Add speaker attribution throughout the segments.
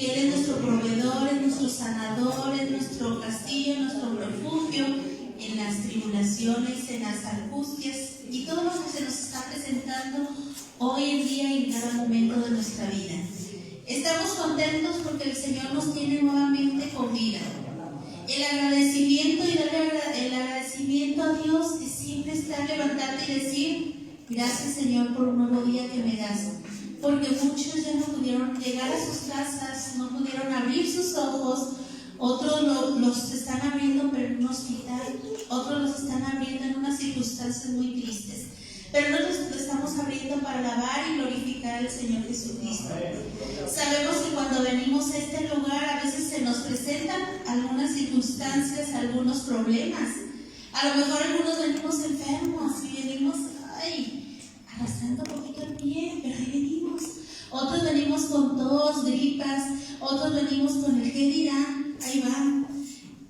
Speaker 1: que Él es nuestro proveedor, es nuestro sanador, es nuestro castillo, nuestro refugio en las tribulaciones, en las angustias y todo lo que se nos está presentando hoy en día y en cada momento de nuestra vida. Estamos contentos porque el Señor nos tiene nuevamente con vida. El agradecimiento y darle el agradecimiento a Dios es siempre estar levantando y decir: gracias, Señor, por un nuevo día que me das. Porque muchos ya no pudieron llegar a sus casas, no pudieron abrir sus ojos. Otros los están abriendo pero en un hospital, otros los están abriendo en unas circunstancias muy tristes. Pero nosotros lo estamos abriendo para alabar y glorificar al Señor Jesucristo. Sabemos que cuando venimos a este lugar a veces se nos presentan algunas circunstancias, algunos problemas. A lo mejor algunos venimos enfermos y venimos arrastrando un poquito el pie, pero ahí venimos. Otros venimos con tos, gripas, otros venimos con el qué dirán, ahí van.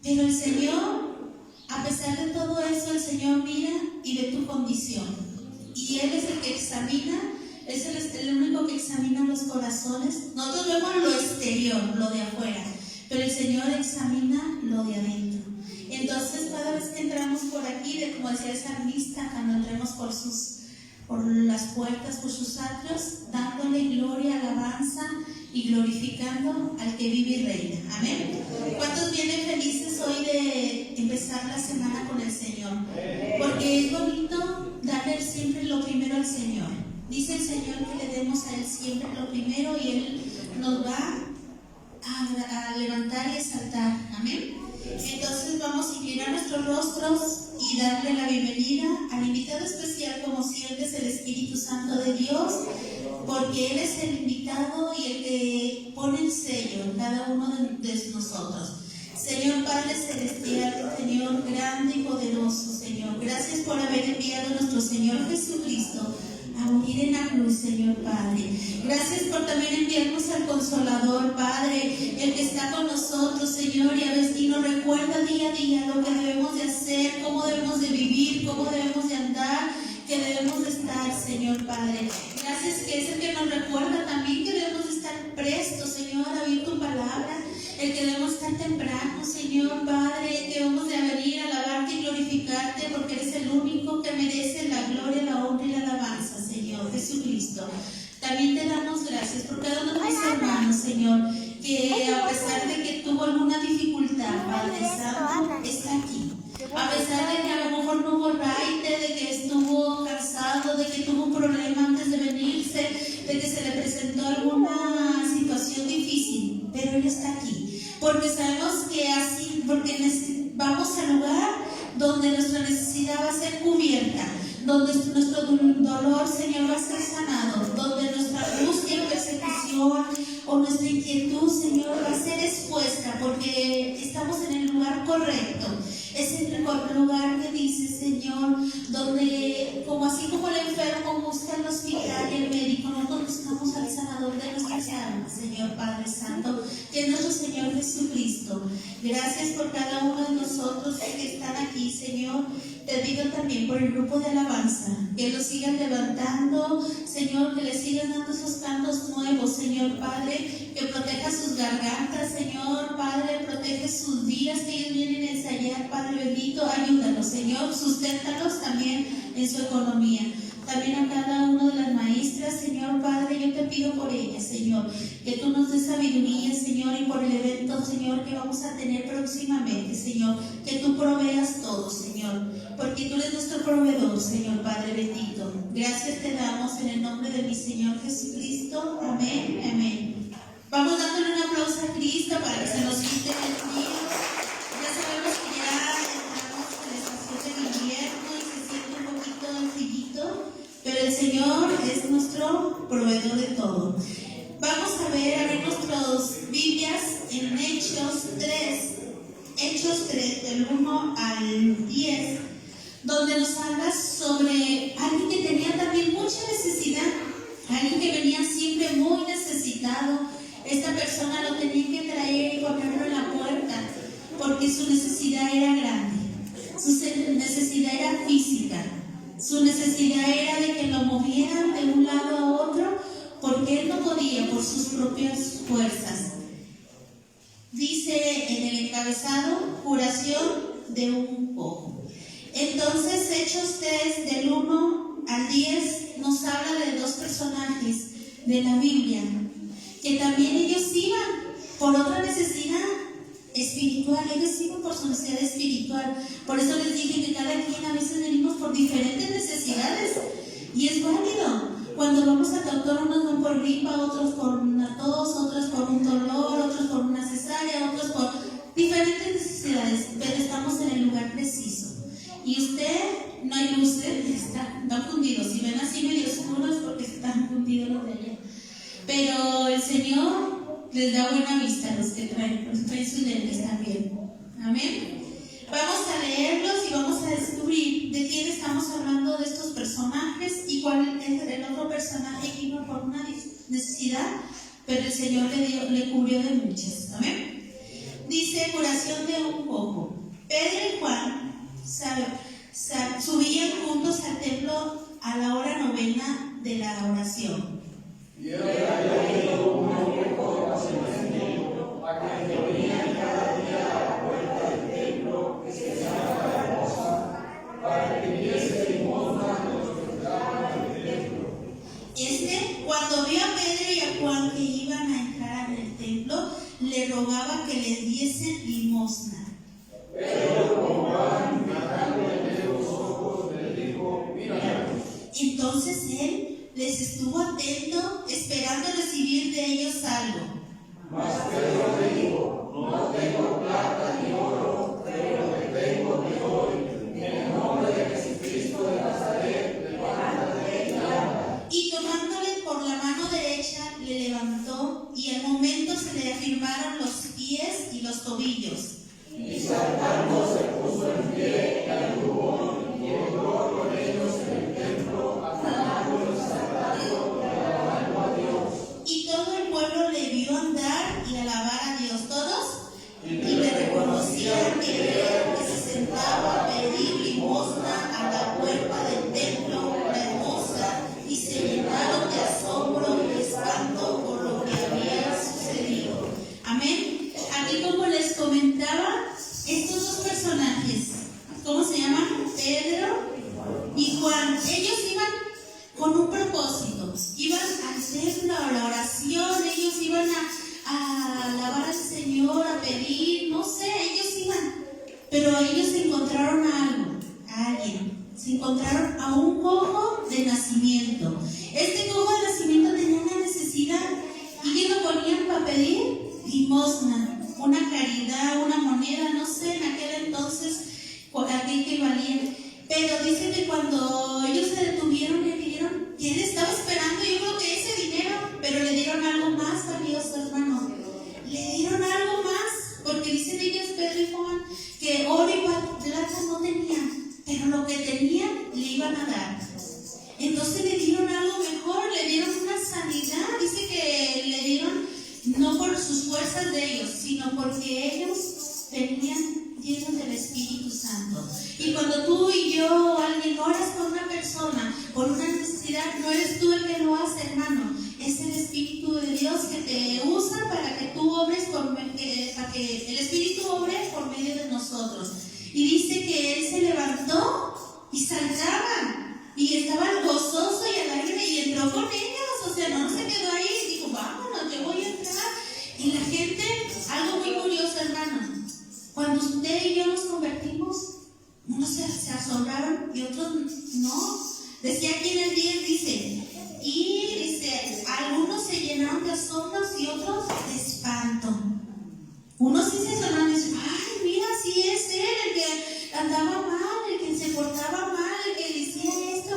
Speaker 1: Pero el Señor, a pesar de todo eso, el Señor mira y ve tu condición. Y Él es el que examina, es el único que examina los corazones. Nosotros vemos lo exterior, lo de afuera, pero el Señor examina lo de adentro. Entonces, cada vez que entramos por aquí, como decía el salmista, cuando entremos por las puertas, por sus atrios, dándole gloria, alabanza y glorificando al que vive y reina. Amén. ¿Cuántos vienen felices hoy de empezar la semana con el Señor? Porque es bonito darle siempre lo primero al Señor. Dice el Señor que le demos a Él siempre lo primero y Él nos va a levantar y exaltar. Amén. Entonces vamos a inclinar nuestros rostros y darle la bienvenida al invitado especial, como siempre es el Espíritu Santo de Dios, porque Él es el invitado y el que pone el sello en cada uno de nosotros. Señor Padre Celestial, Señor grande y poderoso, Señor, gracias por haber enviado a nuestro Señor Jesucristo a morir en la cruz, Señor Padre. Gracias por también enviarnos al Consolador, Padre, el que está con nosotros, Señor, y nos recuerda día a día lo que debemos de hacer, cómo debemos de vivir, cómo debemos de andar, que debemos de estar, Señor Padre. Gracias que es el que nos recuerda también que debemos de estar prestos, Señor, a oír tu palabra, el que debemos estar temprano, Señor Padre, que debemos de venir a alabarte y glorificarte, porque eres el único que merece la gloria, la honra y la alabanza, Señor Jesucristo. También te damos gracias por cada uno de mis hermanos, Señor, que a pesar de que tuvo alguna dificultad, Padre Santo, está aquí. A pesar de que a lo mejor no hubo raite, de que estuvo cansado, de que tuvo un problema antes de venirse, de que se le presentó alguna situación difícil, pero Él está aquí. Porque sabemos que así, porque vamos al lugar donde nuestra necesidad va a ser cubierta, donde nuestro dolor, Señor, va a ser sanado, donde nuestra angustia, persecución o nuestra inquietud, Señor, va a ser expuesta, porque estamos en el lugar correcto. Es el lugar que dice, Señor, donde, así como el enfermo busca el hospital y el médico, nosotros buscamos al sanador de nuestras almas, Señor Padre Santo, que es nuestro Señor Jesucristo. Gracias por cada uno de nosotros que están aquí, Señor. Te pido también por el grupo de alabanza, que lo sigan levantando, Señor, que le sigan dando esos cantos nuevos, Señor Padre, que proteja sus gargantas, Señor Padre, protege sus días que ellos vienen a ensayar, Padre bendito, ayúdalos, Señor, susténtalos también en su economía. También a cada una de las maestras, Señor Padre, yo te pido por ellas, Señor, que tú nos des sabiduría, Señor, y por el evento, Señor, que vamos a tener próximamente, Señor, que tú proveas todo, Señor, porque tú eres nuestro proveedor, Señor Padre bendito. Gracias te damos en el nombre de mi Señor Jesucristo. Amén, amén. Vamos dándole un aplauso a Cristo para que se nos quite el frío. Ya sabemos que ya entramos en la estación del invierno y se siente un poquito el frillito, pero el Señor es nuestro proveedor de todo. Vamos a abrir nuestras Biblias en Hechos 3, del 1 al 10, donde nos habla sobre alguien que tenía también mucha necesidad, alguien que venía siempre muy necesitado. Esta persona lo tenía que traer y ponerlo en la puerta, porque su necesidad era grande, su necesidad era física, su necesidad era de que lo movieran de un lado a otro, porque él no podía por sus propias fuerzas. dice en el encabezado, curación de un cojo. Entonces, Hechos 3, del 1 al 10, nos habla de dos personajes de la Biblia, que también ellos iban por otra necesidad espiritual, ellos iban por su necesidad espiritual. Por eso les dije que cada quien a veces venimos por diferentes necesidades, y es válido. Cuando vamos al doctor, unos van por gripa, otros por una tos, otros por un dolor, otros por una cesárea, otros por diferentes necesidades, pero estamos en el lugar preciso. Y usted, no hay luces, están fundidos. Si ven así medio oscuros, porque están fundidos los de allá. Pero el Señor les da buena vista a los que traen sus lentes también. Amén. Vamos a leerlos y vamos a descubrir de quién estamos hablando, de estos personajes, y cuál es el otro personaje que iba por una necesidad, pero el Señor le cubrió de muchas. Amén. Dice, curación de un cojo. Pedro y Juan subían juntos al templo a la hora novena de la oración.
Speaker 2: Y era un hombre cojo sin sentido, a quien venían cada día a la puerta del templo, que se llama Hermosa, para que diese limosna a los que entraban en el templo.
Speaker 1: Cuando vio a Pedro y a Juan que iban a entrar en el templo, le rogaba que les diesen limosna.
Speaker 2: Pero con Juan, mirándole los ojos, le dijo, míranos.
Speaker 1: Entonces él les estuvo atento, esperando recibir de ellos algo.
Speaker 2: Mas Pedro le dijo, no tengo plata ni oro, pero lo que tengo te doy. En el nombre de Jesucristo de Nazaret, levántate y anda.
Speaker 1: Y tomándole por la mano derecha, le levantó, y al momento se le afirmaron los pies y los tobillos.
Speaker 2: Y saltando se puso en pie y anduvo y entró con ellos en el templo, aclamando y saltando y alabando a Dios.
Speaker 1: Y todo el pueblo le vio andar y alabar a Dios. ¿Todos? Y le reconocían que era el que se sentaba a pedir limosna a la puerta del templo, la Hermosa, y se llenaron de asombro y de espanto por lo que había sucedido. Amén. Aquí, como les comentaba, estos dos personajes, ¿cómo se llaman? Pedro y Juan. Ellos iban con un propósito, iban al templo, a la oración, ellos iban a alabar al Señor, a pedir, no sé, ellos iban, pero ellos encontraron a alguien, se encontraron a un cojo de nacimiento. Este cojo de nacimiento tenía una necesidad, y ellos lo ponían para pedir limosna, una caridad, una moneda, no sé, en aquel entonces, aquel que valía. Pero dice que cuando ellos se detuvieron, le pidieron, que él estaba esperando, yo creo que ese dinero, pero le dieron algo más, valioso, hermano. Le dieron algo más, porque dicen ellos, Pedro y Juan, que oro y plata no tenían, pero lo que tenían le iban a dar. Entonces le dieron algo mejor, le dieron una sanidad. Dice que le dieron no por sus fuerzas de ellos, sino porque ellos venían llenos del Espíritu Santo. Y cuando tú y yo, alguien oras por una persona, por una necesidad, no eres tú el que lo hace, hermano. Es el Espíritu de Dios que te usa para que tú obres, para que el Espíritu obre por medio de nosotros. Y dice que él se levantó y saltaba, y estaba gozoso y alegre, y entró con ellos. O sea, no se quedó ahí y dijo, vámonos, yo voy a entrar. Y la gente, algo muy curioso, hermano, cuando usted y yo nos convertimos, unos se asombraron y otros no. Decía aquí en el 10, dice, algunos se llenaron de asombros y otros de espanto. Unos sí se asombraron y dicen, ay, mira, sí es él, el que andaba mal, el que se portaba mal, el que decía esto.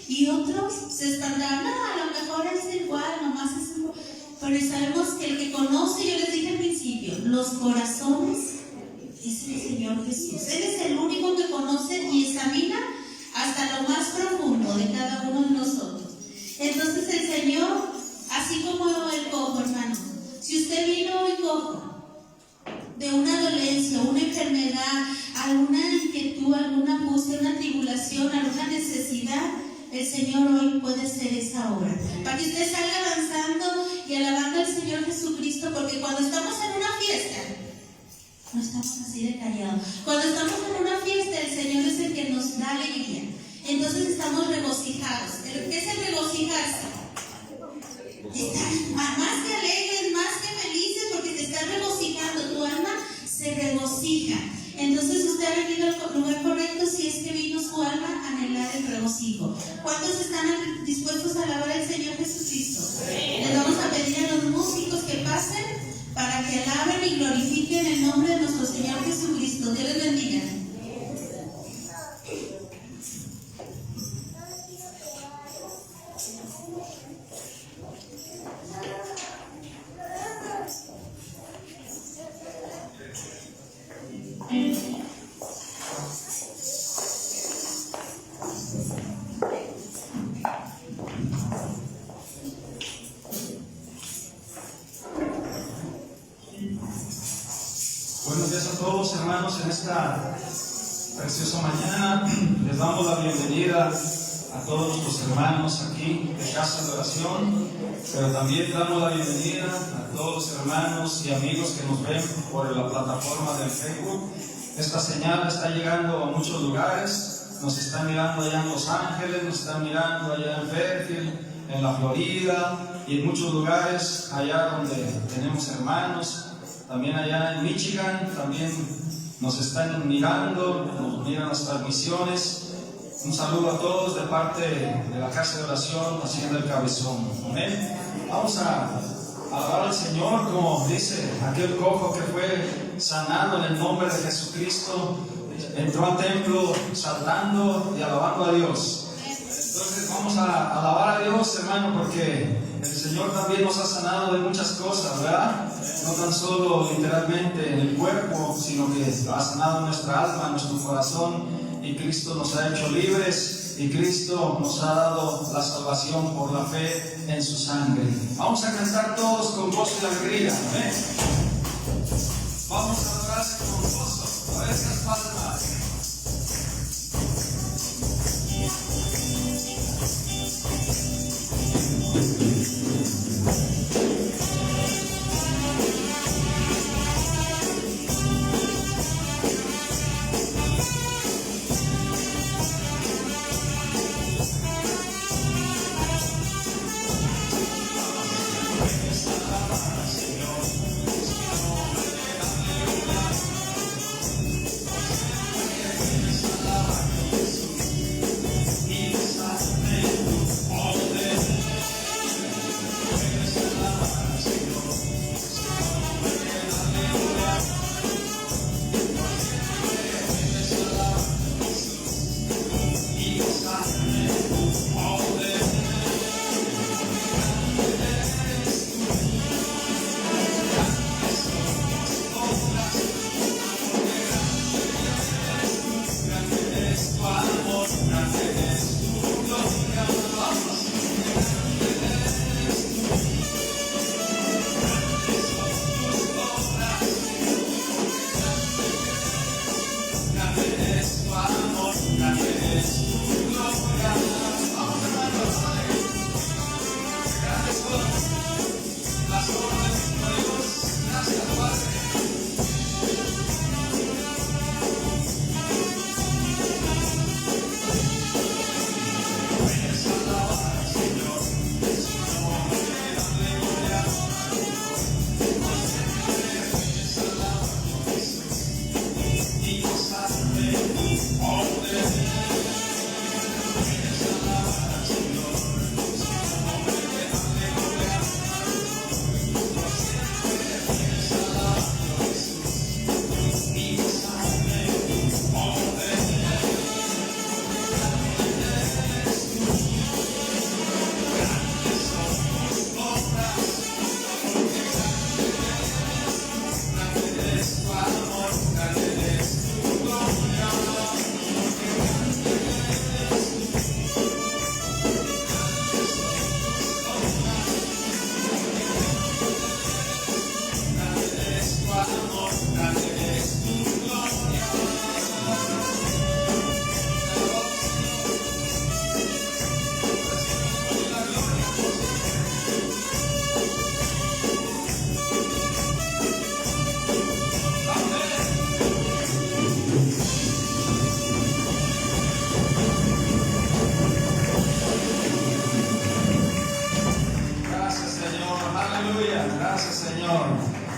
Speaker 1: Y otros se espantaban, a lo mejor es igual, nomás es igual. Pero sabemos que el que conoce, yo les dije al principio, los corazones, es el Señor Jesús. Él es el único que conoce y examina hasta lo más profundo de cada uno de nosotros. Entonces el Señor, así como el cojo, hermano, si usted vino hoy cojo de una dolencia, una enfermedad, alguna inquietud, alguna angustia, una tribulación, alguna necesidad, el Señor hoy puede ser esa obra, para que usted salga avanzando y alabando al Señor Jesucristo, porque cuando estamos en una fiesta, No estamos así de callados. Cuando estamos en una fiesta, el Señor es el que nos da alegría. Entonces estamos regocijados. ¿Qué es el regocijarse? Estar más que alegres, más que felices, porque te estás regocijando. Tu alma se regocija. Entonces usted ha venido al lugar correcto si es que vino su alma a anhelar el regocijo. ¿Cuántos están dispuestos a alabar al Señor Jesucristo? Les vamos a pedir a los músicos que pasen para que alaben y glorifiquen el nombre de nuestro Señor Jesucristo. Dios les bendiga.
Speaker 3: Buenos días a todos, hermanos, en esta preciosa mañana. Les damos la bienvenida a todos nuestros hermanos aquí de Casa de Oración, pero también damos la bienvenida a todos los hermanos y amigos que nos ven por la plataforma del Facebook. Esta señal está llegando a muchos lugares. Nos están mirando allá en Los Ángeles, nos están mirando allá en Fairfield, en la Florida y en muchos lugares allá donde tenemos hermanos. También allá en Michigan, también nos están mirando, nos miran las transmisiones. Un saludo a todos de parte de la Casa de Oración, Hacienda El Cabezón. Amén. Vamos a alabar al Señor, como dice aquel cojo que fue sanado en el nombre de Jesucristo. Entró al templo saltando y alabando a Dios. Entonces vamos a alabar a Dios, hermano, porque el Señor también nos ha sanado de muchas cosas, ¿verdad? No tan solo literalmente en el cuerpo, sino que ha sanado nuestra alma, nuestro corazón, y Cristo nos ha hecho libres, y Cristo nos ha dado la salvación por la fe en su sangre. Vamos a cantar todos con gozo y alegría, ¿eh? Vamos a adorarle con gozo, a ver esas palmas.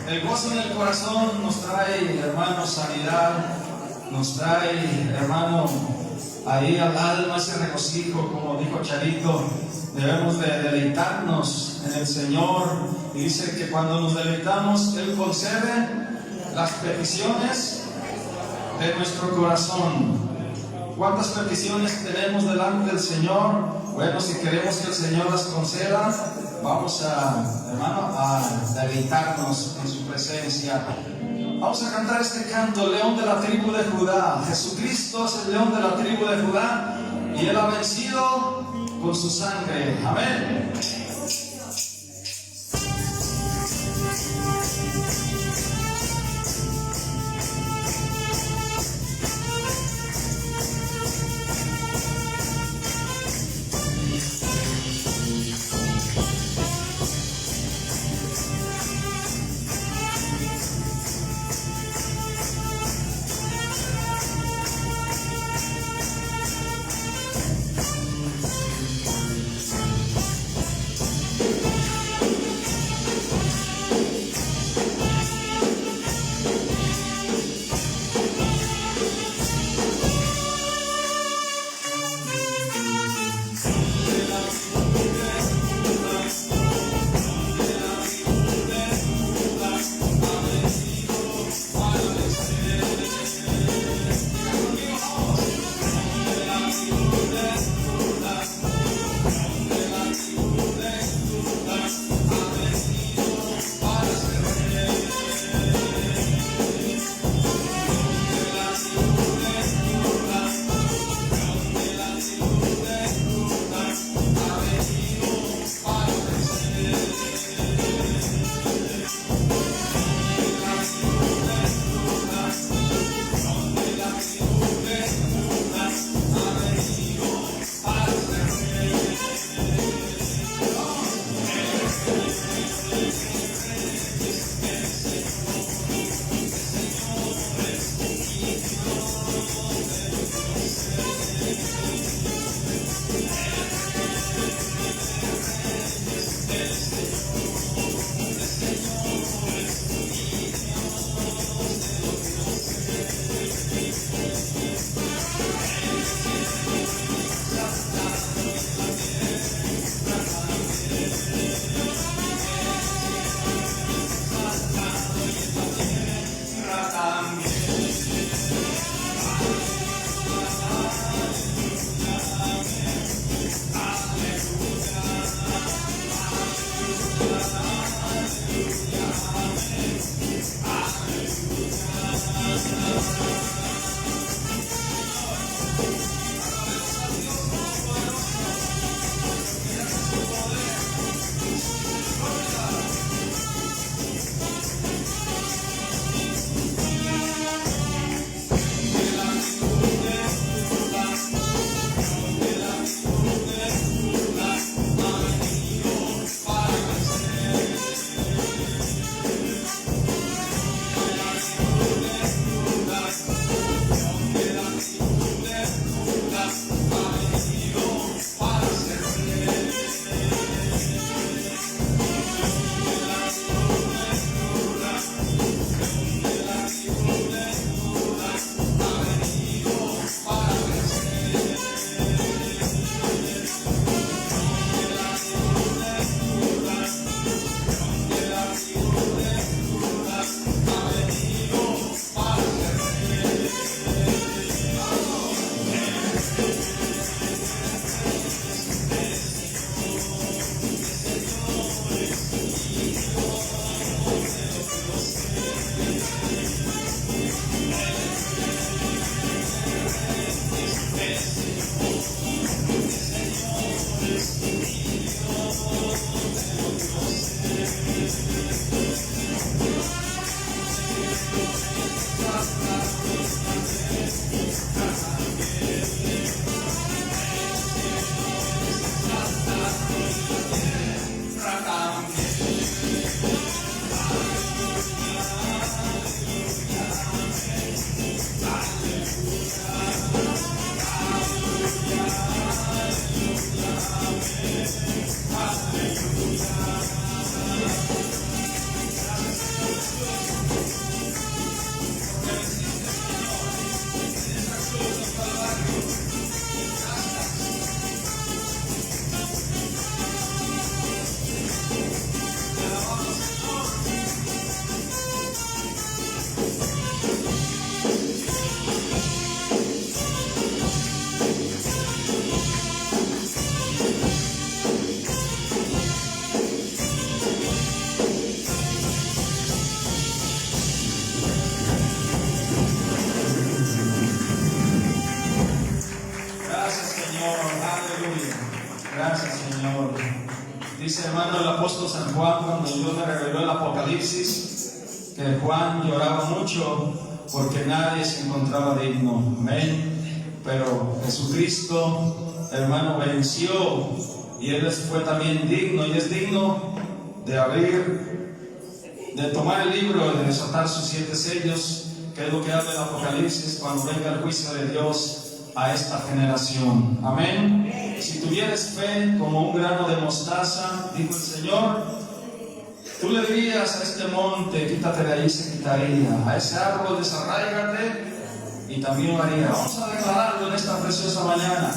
Speaker 3: El gozo en el corazón nos trae, hermano, sanidad, nos trae, hermano, ahí al alma ese regocijo, como dijo Charito. Debemos de deleitarnos en el Señor, y dice que cuando nos deleitamos, Él concede las peticiones de nuestro corazón. ¿Cuántas peticiones tenemos delante del Señor? Bueno, si queremos que el Señor las conceda, vamos a deleitarnos en su presencia. Vamos a cantar este canto, León de la tribu de Judá. Jesucristo es el león de la tribu de Judá, y Él ha vencido con su sangre. Amén. Dice, hermano, el apóstol San Juan, cuando Dios le reveló el Apocalipsis, que Juan lloraba mucho porque nadie se encontraba digno. Amén. Pero Jesucristo, hermano, venció y Él fue también digno, y es digno de abrir, de tomar el libro y de desatar sus 7 sellos, que es lo que habla el Apocalipsis cuando venga el juicio de Dios a esta generación. Amén. Si tuvieres fe como un grano de mostaza, dijo el Señor, tú le dirías a este monte, quítate de ahí, se quitaría. A ese árbol, desarráigate, y también lo haría. Vamos a declararlo en esta preciosa mañana.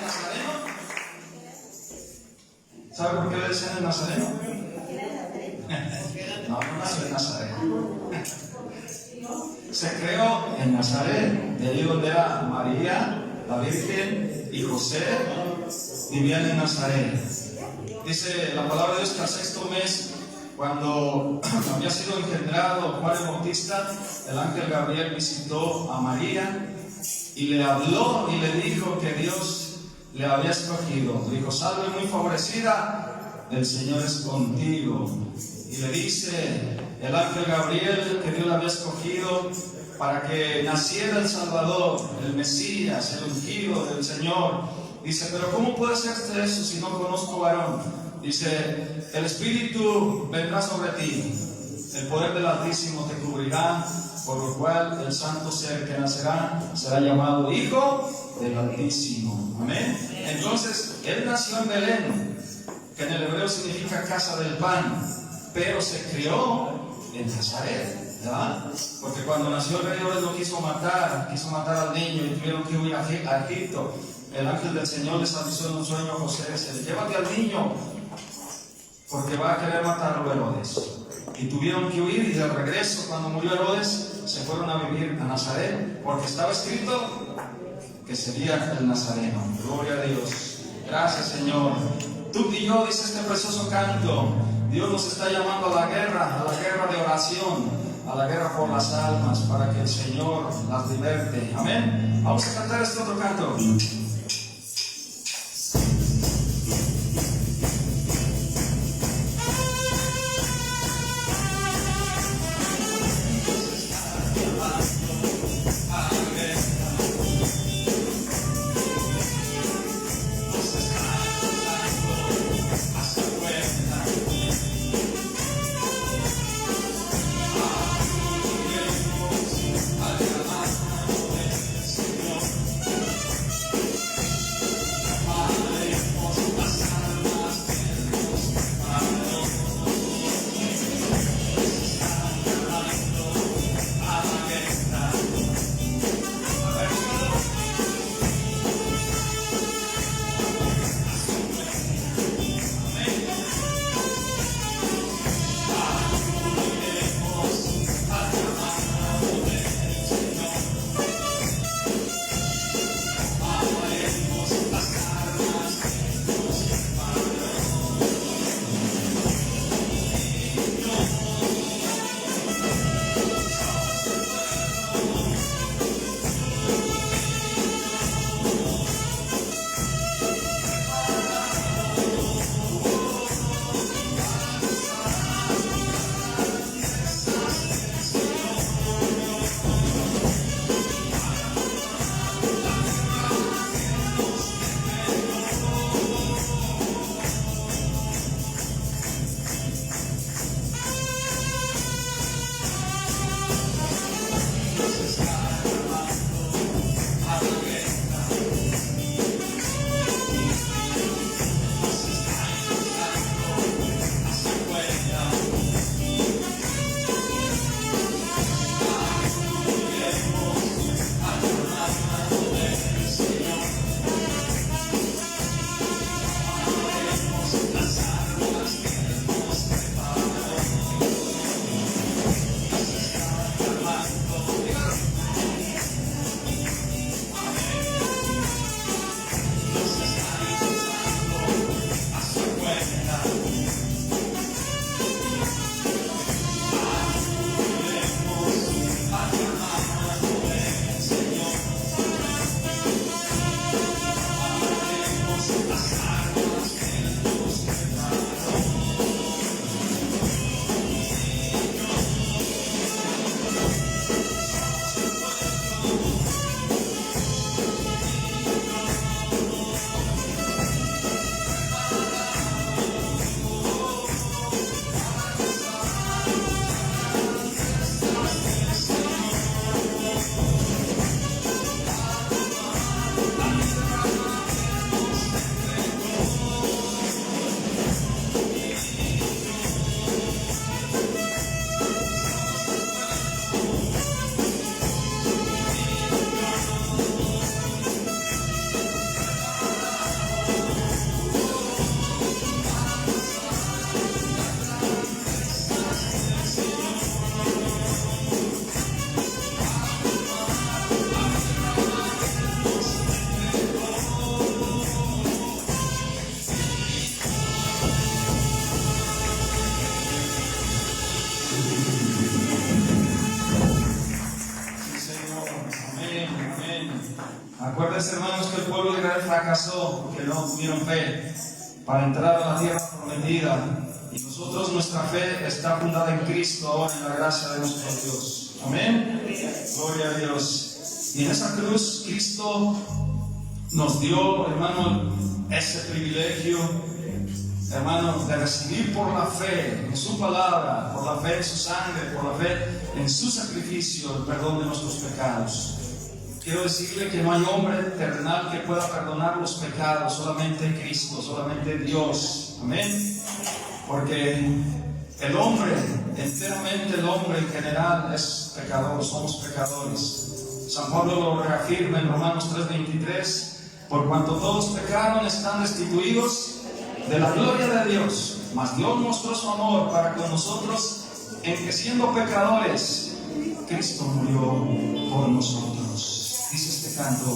Speaker 3: el Nazareno? ¿Sabe por qué le decían el Nazareno? No nació en Nazaret. Se creó en Nazaret, de allí donde era María, la Virgen y José, vivían en Nazaret. Dice la palabra de Dios que al sexto mes, cuando había sido engendrado Juan el Bautista, el ángel Gabriel visitó a María y le habló y le dijo que Dios le había escogido. Le dijo: salve muy favorecida, el Señor es contigo. Y le dice el ángel Gabriel que Dios le había escogido para que naciera el Salvador, el Mesías, el ungido del Señor. Dice: pero ¿cómo puede ser eso si no conozco varón? Dice: el Espíritu vendrá sobre ti, el poder del Altísimo te cubrirá, por lo cual el santo ser que nacerá será llamado Hijo del Altísimo. Amén. Entonces, él nació en Belén, que en el hebreo significa casa del pan, pero se crió en Nazaret, ¿verdad? Porque cuando nació el rey Herodes lo quiso matar al niño y tuvieron que huir a Egipto. El ángel del Señor les avisó en un sueño a José: llévate al niño, porque va a querer matarlo Herodes. Y tuvieron que huir, y de regreso, cuando murió Herodes, se fueron a vivir a Nazaret, porque estaba escrito que sería el Nazareno. Gloria a Dios. Gracias, Señor. Tú y yo, dice este precioso canto, Dios nos está llamando a la guerra de oración, a la guerra por las almas, para que el Señor las liberte. Amén. Vamos a cantar este otro canto. Recuerdes, hermanos, que el pueblo de Israel fracasó porque no tuvieron fe para entrar a la tierra prometida. Y nosotros, nuestra fe está fundada en Cristo ahora, en la gracia de nuestro Dios. Amén. Gloria a Dios. Y en esa cruz Cristo nos dio, hermano, ese privilegio, hermano, de recibir por la fe en su palabra, por la fe en su sangre, por la fe en su sacrificio, el perdón de nuestros pecados. Quiero decirle que no hay hombre terrenal que pueda perdonar los pecados, solamente Cristo, solamente Dios. Amén. Porque el hombre, enteramente el hombre en general es pecador, somos pecadores. San Pablo lo reafirma en Romanos 3:23, por cuanto todos pecaron están destituidos de la gloria de Dios, mas Dios mostró su amor para con nosotros en que siendo pecadores, Cristo murió por nosotros. Dice este canto.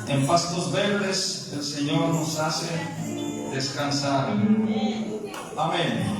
Speaker 3: En pastos verdes el Señor nos hace descansar. Amén.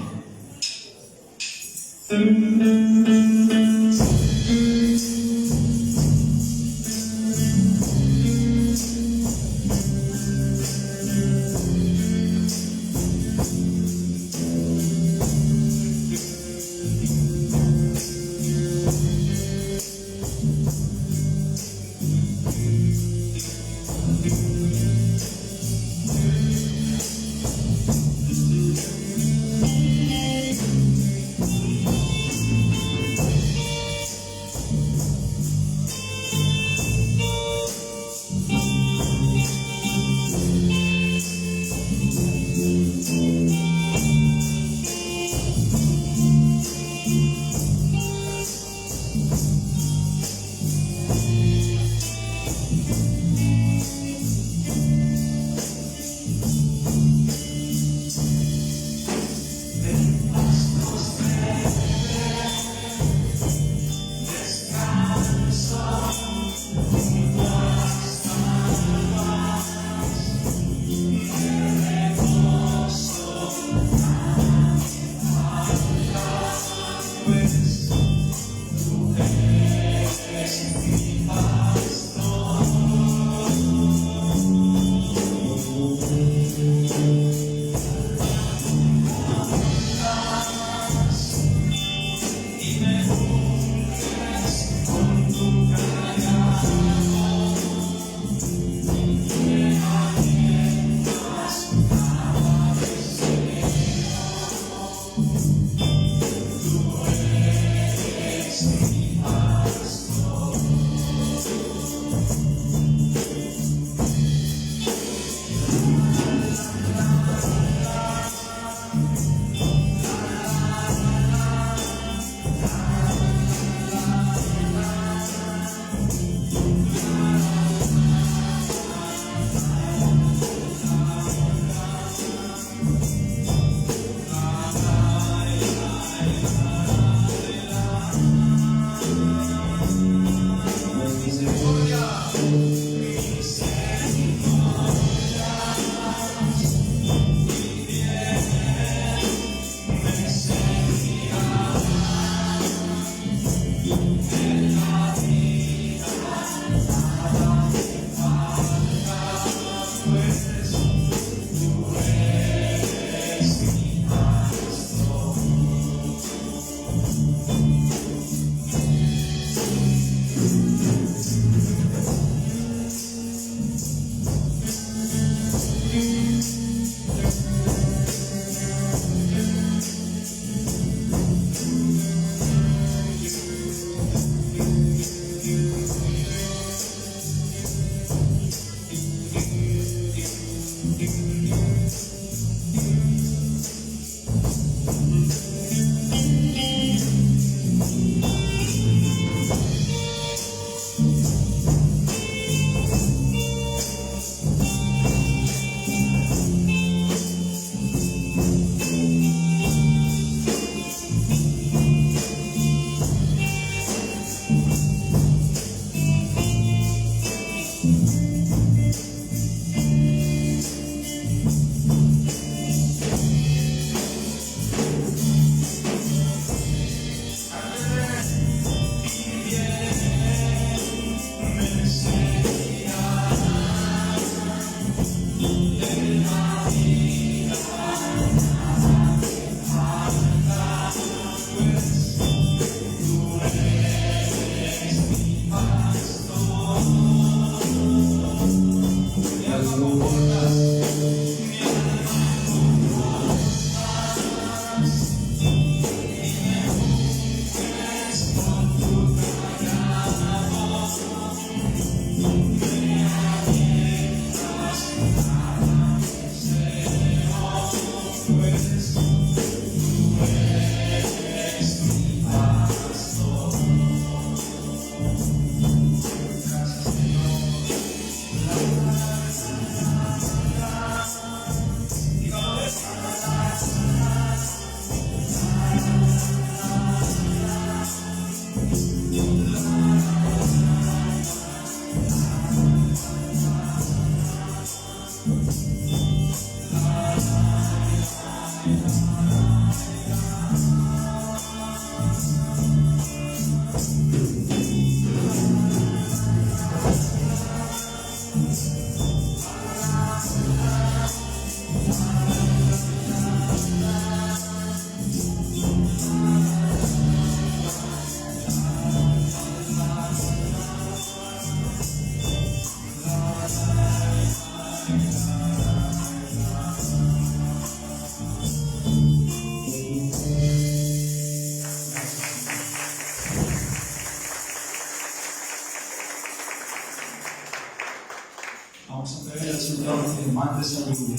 Speaker 3: mande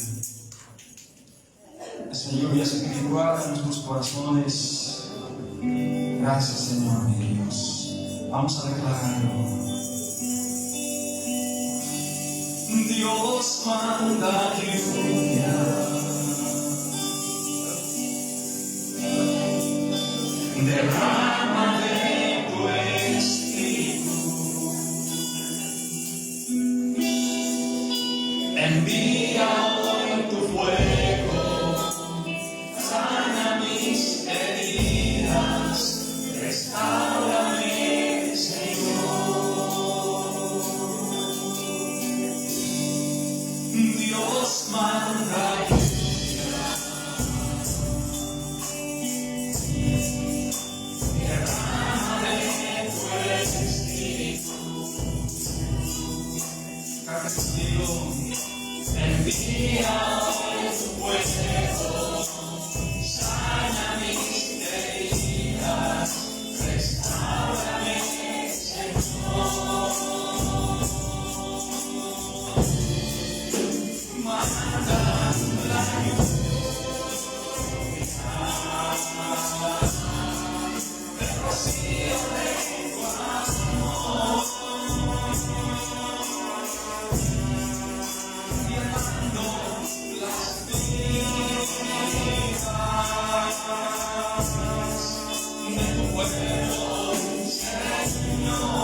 Speaker 3: esa lluvia espiritual en nuestros corazones. Gracias, Señor mi Dios. Vamos a declararlo. Dios manda lluvia, derrama de tu espíritu, envía hoy tu fuego, sana mis heridas, restáurame, Señor. Dios manda lluvia, derrama de tu espíritu, envía hoy tu fuego, sana mis heridas, restáurame, Señor. Manda la lluvia, el rocío de tu amor, llenando las vidas de tu pueblo, Señor.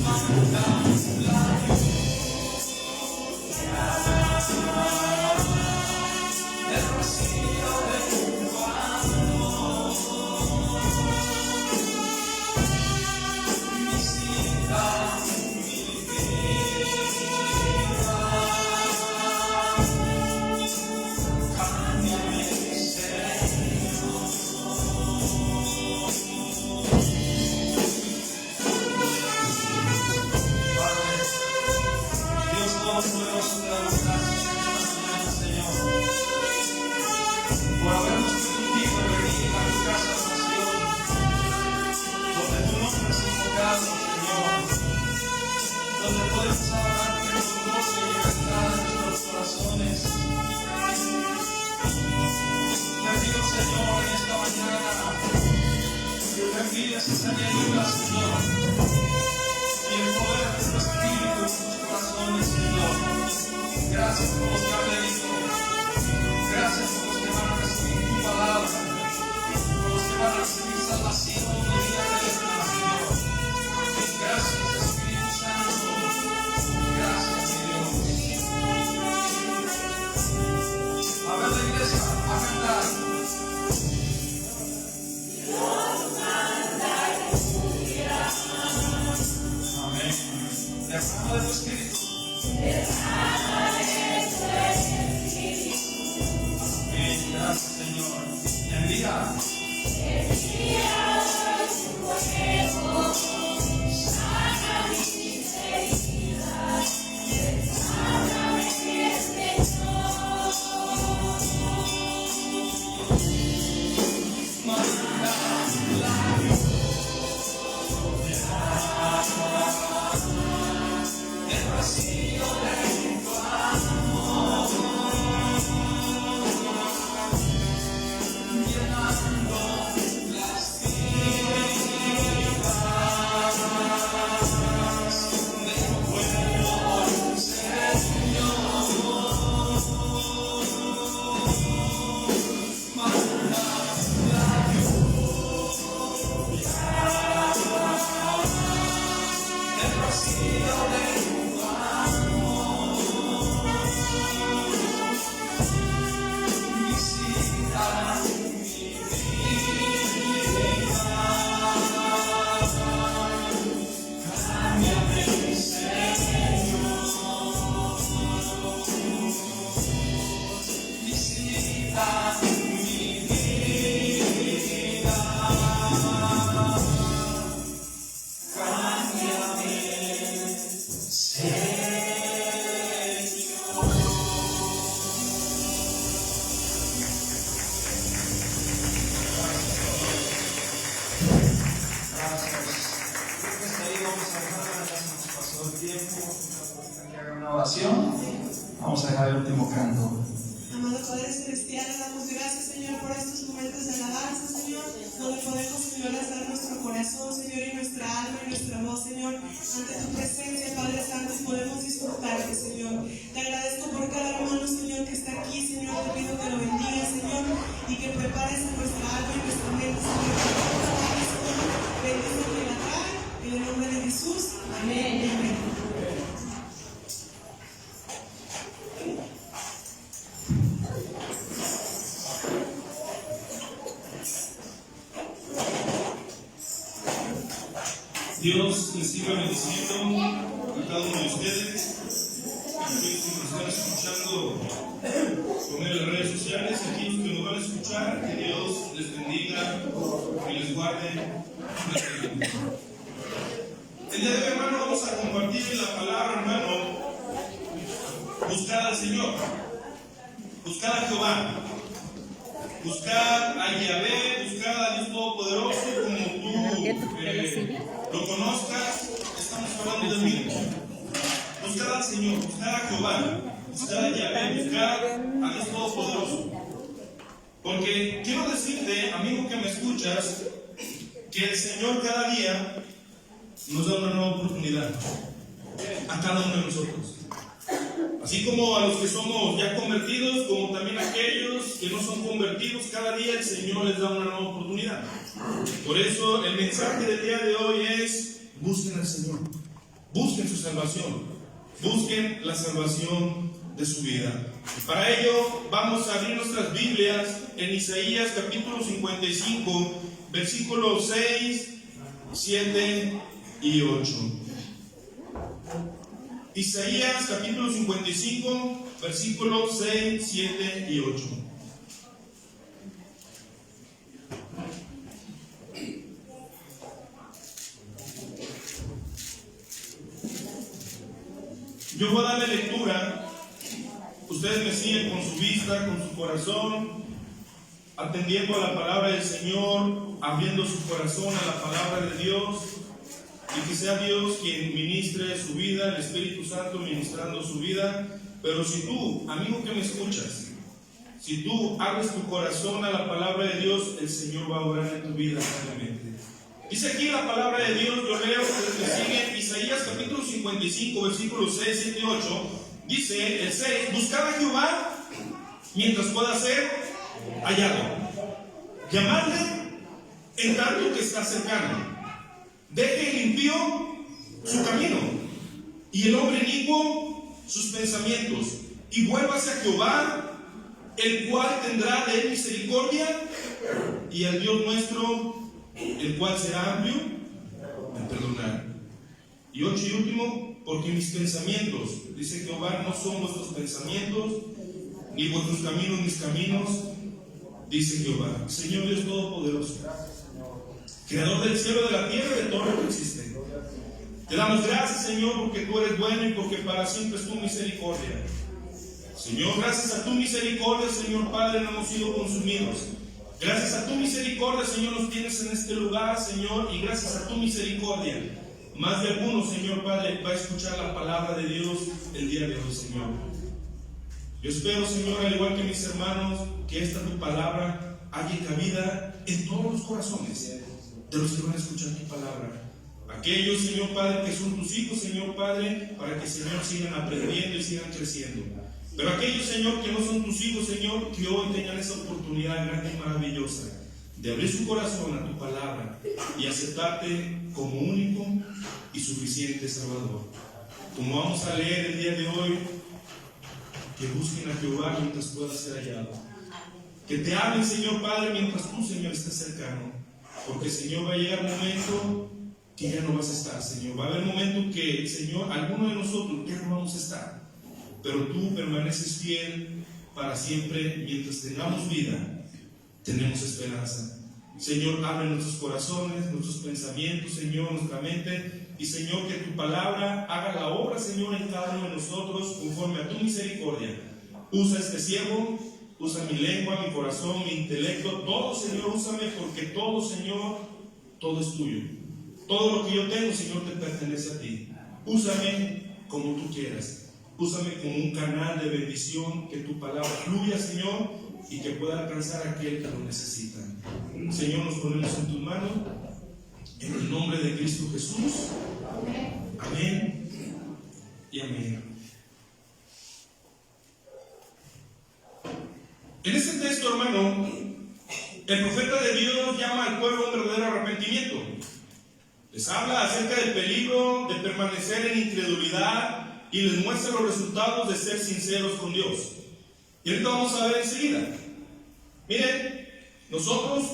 Speaker 3: Manda la el rocío de tu amor, visita mi vida, cámbiame, Señor. Padre, Dios Todopoderoso, te damos gracias esta mañana, Señor, por habernos permitido venir a tu casa de oración, donde tu nombre es invocado, Señor, donde podemos adorarte con gozo y libertad en nuestros corazones. Te pido, Señor, en esta mañana, que te envíes esa llenura, Señor, y el poder de tu Espíritu en nuestros corazones, Señor. Gracias por los que han venido. Gracias por los que van a recibir tu palabra, por los que van a recibir salvación y vida eterna, Señor. Gracias, Espíritu Santo. Gracias, mi Dios. A ver, la iglesia, a cantar. Amén. Derrama de tu Espíritu. Derrama de tu Espíritu. oración? Vamos a dejar el último canto.
Speaker 2: Amado Padre Celestial, le damos gracias, Señor, por estos momentos de alabanza, Señor, donde podemos, Señor, alzar nuestro corazón, Señor, y nuestra alma y nuestra voz, Señor, ante tu presencia, Padre Santo, y podemos disfrutarte, Señor. Te agradezco por cada hermano, Señor, que está aquí, Señor, te pido que lo bendiga, Señor, y que prepares a nuestra alma y nuestra mente, Señor, para que tu palabra, Señor, bendice que la trae, en el nombre de Jesús. Amén. Amén.
Speaker 4: Dios les siga bendiciendo a cada uno de ustedes, aquellos que nos están escuchando por medio de las redes sociales, aquellos que nos van a escuchar, que Dios les bendiga y les guarde. El día de hoy, hermano, vamos a compartir la palabra, hermano. Buscad al Señor, buscad a Jehová, buscad a Yahvé, buscad a Dios Todopoderoso, como tú lo conozcas. Estamos hablando de mí. Buscad al Señor, buscad a Jehová, buscad a Yahvé, buscad a Dios Todopoderoso. Porque quiero decirte, amigo que me escuchas, que el Señor cada día nos da una nueva oportunidad a cada uno de nosotros. Así como a los que somos ya convertidos, como también a aquellos que no son convertidos, cada día el Señor les da una nueva oportunidad. Por eso el mensaje del día de hoy es: busquen al Señor, busquen su salvación, busquen la salvación de su vida. Y para ello vamos a abrir nuestras Biblias en Isaías capítulo 55, versículos 6, 7 y 8. Isaías capítulo 55, versículos 6, 7 y 8. Yo voy a darle lectura. Ustedes me siguen con su vista, con su corazón, atendiendo a la palabra del Señor, abriendo su corazón a la palabra de Dios. Y que sea Dios quien ministre su vida, el Espíritu Santo ministrando su vida. Pero si tú, amigo que me escuchas, si tú abres tu corazón a la palabra de Dios, el Señor va a obrar en tu vida realmente. Dice aquí la palabra de Dios, yo leo que sigue Isaías capítulo 55, versículos 6, 7 y 8. Dice el 6: buscad a Jehová mientras pueda ser hallado. Llamadle en tanto que está cercano. Deje el impío su camino y el hombre inicuo sus pensamientos, y vuélvase a Jehová, el cual tendrá de él misericordia, y al Dios nuestro, el cual será amplio en perdonar. Y 8 y último: porque mis pensamientos, dice Jehová, no son vuestros pensamientos, ni vuestros caminos mis caminos, dice Jehová. Señor Dios Todopoderoso, Creador del cielo, de la tierra y de todo lo que existe, te damos gracias, Señor, porque tú eres bueno y porque para siempre es tu misericordia. Señor, gracias a tu misericordia, Señor Padre, no hemos sido consumidos. Gracias a tu misericordia, Señor, nos tienes en este lugar, Señor, y gracias a tu misericordia, más de alguno, Señor Padre, va a escuchar la palabra de Dios el día de hoy, Señor. Yo espero, Señor, al igual que mis hermanos, que esta tu palabra haya cabida en todos los corazones de los que van a escuchar tu palabra. Aquellos, Señor Padre, que son tus hijos, Señor Padre, para que, Señor, sigan aprendiendo y sigan creciendo. Pero aquellos, Señor, que no son tus hijos, Señor, que hoy tengan esa oportunidad grande y maravillosa de abrir su corazón a tu palabra y aceptarte como único y suficiente Salvador. Como vamos a leer el día de hoy, que busquen a Jehová mientras pueda ser hallado. Que te hablen, Señor Padre, mientras tú, Señor, estés cercano. Porque, Señor, va a llegar un momento que ya no vas a estar, Señor. Va a haber un momento que, Señor, alguno de nosotros ya no vamos a estar. Pero tú permaneces fiel para siempre. Mientras tengamos vida, tenemos esperanza. Señor, abre nuestros corazones, nuestros pensamientos, Señor, nuestra mente. Y, Señor, que tu palabra haga la obra, Señor, en cada uno de nosotros, conforme a tu misericordia. Usa este siervo, usa mi lengua, mi corazón, mi intelecto, todo, Señor, úsame, porque todo, Señor, todo es tuyo. Todo lo que yo tengo, Señor, te pertenece a ti. Úsame como tú quieras. úsame como un canal de bendición, que tu palabra fluya, Señor, y que pueda alcanzar a aquel que lo necesita. Señor, nos ponemos en tus manos, en el nombre de Cristo Jesús. Amén y amén. En este texto, hermano, el profeta de Dios llama al pueblo a un verdadero arrepentimiento. Les habla acerca del peligro de permanecer en incredulidad y les muestra los resultados de ser sinceros con Dios. Y ahorita vamos a ver enseguida. Miren, nosotros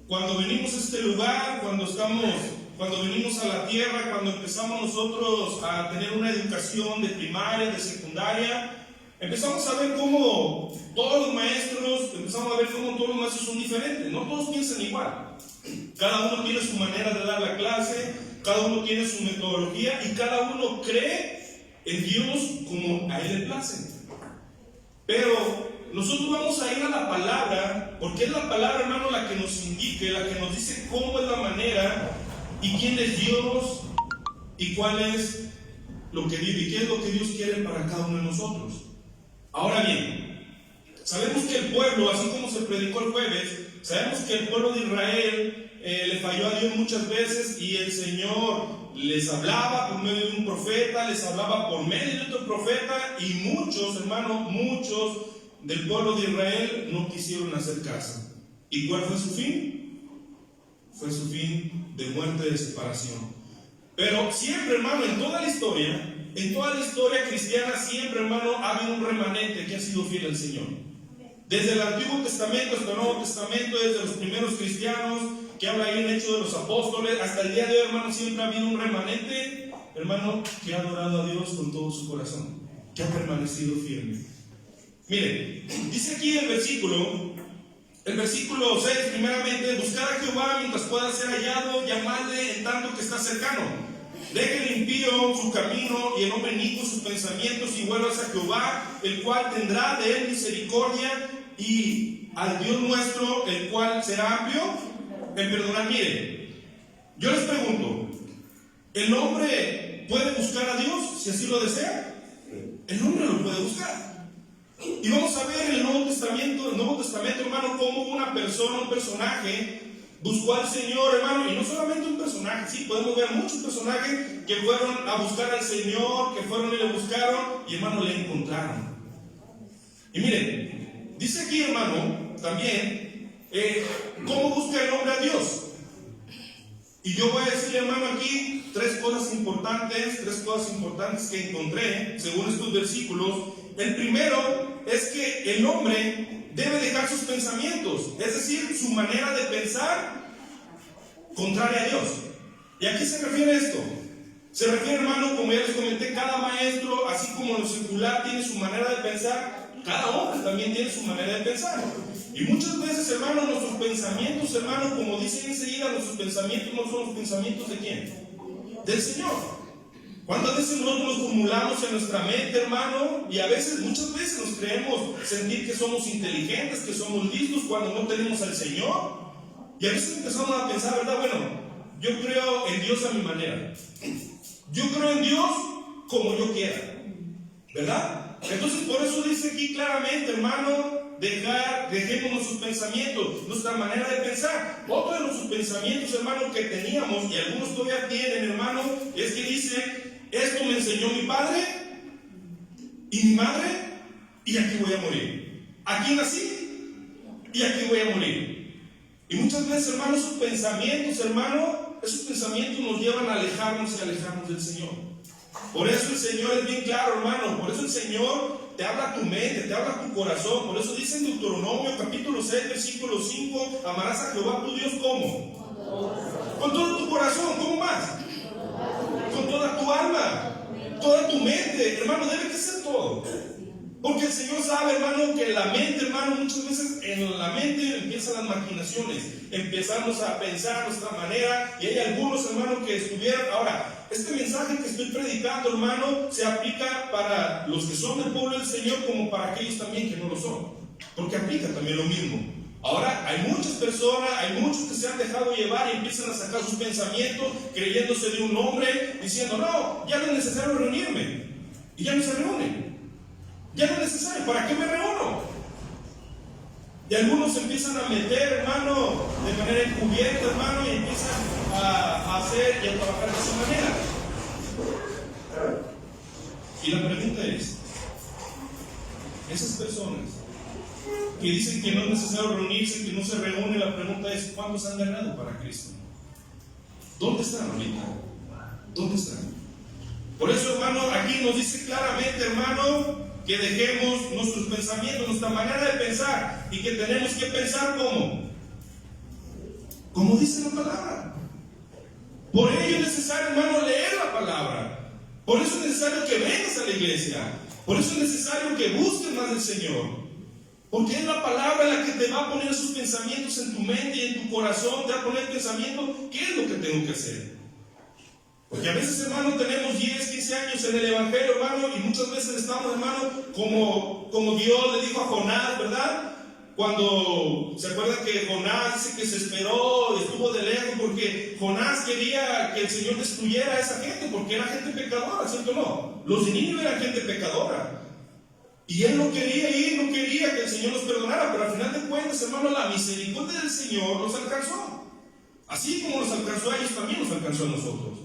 Speaker 4: cuando venimos a este lugar, cuando venimos a la tierra, cuando empezamos nosotros a tener una educación de primaria, de secundaria, empezamos a ver cómo todos los maestros son diferentes. No todos piensan igual. Cada uno tiene su manera de dar la clase, cada uno tiene su metodología y cada uno cree en Dios como a Él le place. Pero nosotros vamos a ir a la palabra, porque es la palabra, hermano, la que nos indique, la que nos dice cómo es la manera y quién es Dios y cuál es lo que Dios, y qué es lo que Dios quiere para cada uno de nosotros. Ahora bien, sabemos que el pueblo, así como se predicó el jueves, sabemos que el pueblo de Israel le falló a Dios muchas veces y el Señor les hablaba por medio de un profeta, les hablaba por medio de otro profeta y muchos, hermanos, muchos del pueblo de Israel no quisieron hacer caso. ¿Y cuál fue su fin? Fue su fin de muerte, de separación. Pero siempre, hermano, en toda la historia cristiana, siempre, hermano, ha habido un remanente que ha sido fiel al Señor. Desde el Antiguo Testamento hasta el Nuevo Testamento, desde los primeros cristianos, que habla ahí en Hechos de los Apóstoles, hasta el día de hoy, hermano, siempre ha habido un remanente, hermano, que ha adorado a Dios con todo su corazón, que ha permanecido firme. Miren, dice aquí el versículo 6, primeramente, buscar a Jehová mientras pueda ser hallado, llamadle en tanto que está cercano. Deje el impío su camino y el hombre inicuo sus pensamientos y vuelvas a Jehová, el cual tendrá de él misericordia, y al Dios nuestro, el cual será amplio en perdonar. Miren, yo les pregunto, ¿el hombre puede buscar a Dios si así lo desea? El hombre lo puede buscar. Y vamos a ver en el Nuevo Testamento, hermano, cómo una persona, un personaje, buscó al Señor, hermano, y no solamente un personaje, sí, podemos ver muchos personajes que fueron a buscar al Señor, que fueron y le buscaron, y hermano, le encontraron. Y miren, dice aquí, hermano, también, ¿cómo busca el hombre a Dios? Y yo voy a decirle, hermano, aquí tres cosas importantes que encontré, según estos versículos. El primero es que el hombre debe dejar sus pensamientos, es decir, su manera de pensar contraria a Dios. ¿Y a qué se refiere esto? Se refiere, hermano, como ya les comenté, cada maestro, así como en lo secular tiene su manera de pensar, cada hombre también tiene su manera de pensar. Y muchas veces, hermano, nuestros pensamientos, hermano, como dice enseguida, nuestros pensamientos no son los pensamientos de ¿quién? Del Señor. ¿Cuántas veces nosotros nos acumulamos en nuestra mente, hermano? Y a veces, muchas veces nos creemos sentir que somos inteligentes, que somos listos cuando no tenemos al Señor. Y a veces empezamos a pensar, ¿verdad? Bueno, yo creo en Dios a mi manera. Yo creo en Dios como yo quiera, ¿verdad? Entonces, por eso dice aquí claramente, hermano, dejemos nuestros pensamientos, nuestra manera de pensar. Otro de nuestros pensamientos, hermano, que teníamos, y algunos todavía tienen, hermano, es que dice: esto me enseñó mi padre y mi madre, y aquí voy a morir. Aquí nací y aquí voy a morir. Y muchas veces, hermano, esos pensamientos nos llevan a alejarnos y alejarnos del Señor. Por eso el Señor es bien claro, hermano. Por eso el Señor te habla a tu mente, te habla a tu corazón. Por eso dice en Deuteronomio capítulo 6, versículo 5: amarás a Jehová tu Dios, ¿cómo? Con todo tu corazón. ¿Cómo más? Con toda tu alma, toda tu mente, hermano, debe que ser todo. Porque el Señor sabe, hermano, que la mente, hermano, muchas veces en la mente empiezan las maquinaciones, empezamos a pensar a nuestra manera, y hay algunos, hermano, que estuvieron. Ahora, este mensaje que estoy predicando, hermano, se aplica para los que son del pueblo del Señor como para aquellos también que no lo son, porque aplica también lo mismo. Ahora, hay muchas personas, hay muchos que se han dejado llevar y empiezan a sacar sus pensamientos creyéndose de un hombre, diciendo: no, ya no es necesario reunirme. y ya no se reúnen. Ya no es necesario. ¿Para qué me reúno? Y algunos se empiezan a meter, hermano, de manera encubierta, hermano, y empiezan a hacer y a trabajar de esa manera. Y la pregunta es, esas personas que dicen que no es necesario reunirse, que no se reúnen, la pregunta es, ¿cuántos han ganado para Cristo? ¿Dónde están ahorita? ¿Dónde están? Por eso, hermano, aquí nos dice claramente, hermano, que dejemos nuestros pensamientos, nuestra manera de pensar, y que tenemos que pensar como dice la palabra. Por ello es necesario, hermano, leer la palabra. Por eso es necesario que vengas a la iglesia. Por eso es necesario que busques más del Señor. Porque es la palabra la que te va a poner esos pensamientos en tu mente y en tu corazón. Te va a poner pensamiento, ¿qué es lo que tengo que hacer? Porque a veces, hermano, tenemos 10, 15 años en el Evangelio, hermano, y muchas veces estamos, hermano, como Dios le dijo a Jonás, ¿verdad? Cuando se acuerdan que Jonás dice que se esperó, estuvo de lejos, porque Jonás quería que el Señor destruyera a esa gente, porque era gente pecadora, ¿cierto o no? Los de Nínive eran gente pecadora. Y él no quería ir, no quería que el Señor los perdonara, pero al final de cuentas, hermano, la misericordia del Señor los alcanzó. Así como los alcanzó a ellos, también nos alcanzó a nosotros.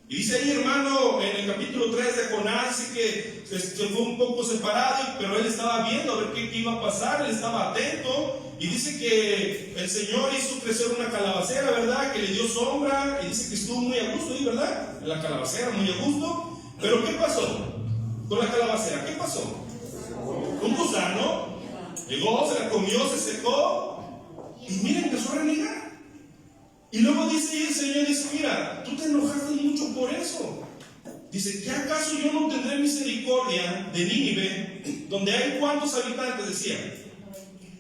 Speaker 4: Y dice ahí, hermano, en el capítulo 3 de Jonás, dice que se fue un poco separado, pero él estaba viendo a ver qué iba a pasar, él estaba atento, y dice que el Señor hizo crecer una calabacera, ¿verdad? Que le dio sombra, y dice que estuvo muy a gusto ahí, ¿verdad? En la calabacera, muy a gusto. Pero ¿qué pasó con la calabacera? ¿Qué pasó? Un gusano llegó, se la comió, se secó, y miren, empezó a renegar. Y luego dice el Señor, dice, mira, tú te enojaste mucho por eso. Dice, ¿qué acaso yo no tendré misericordia de Nínive, donde hay cuántos habitantes? Decía,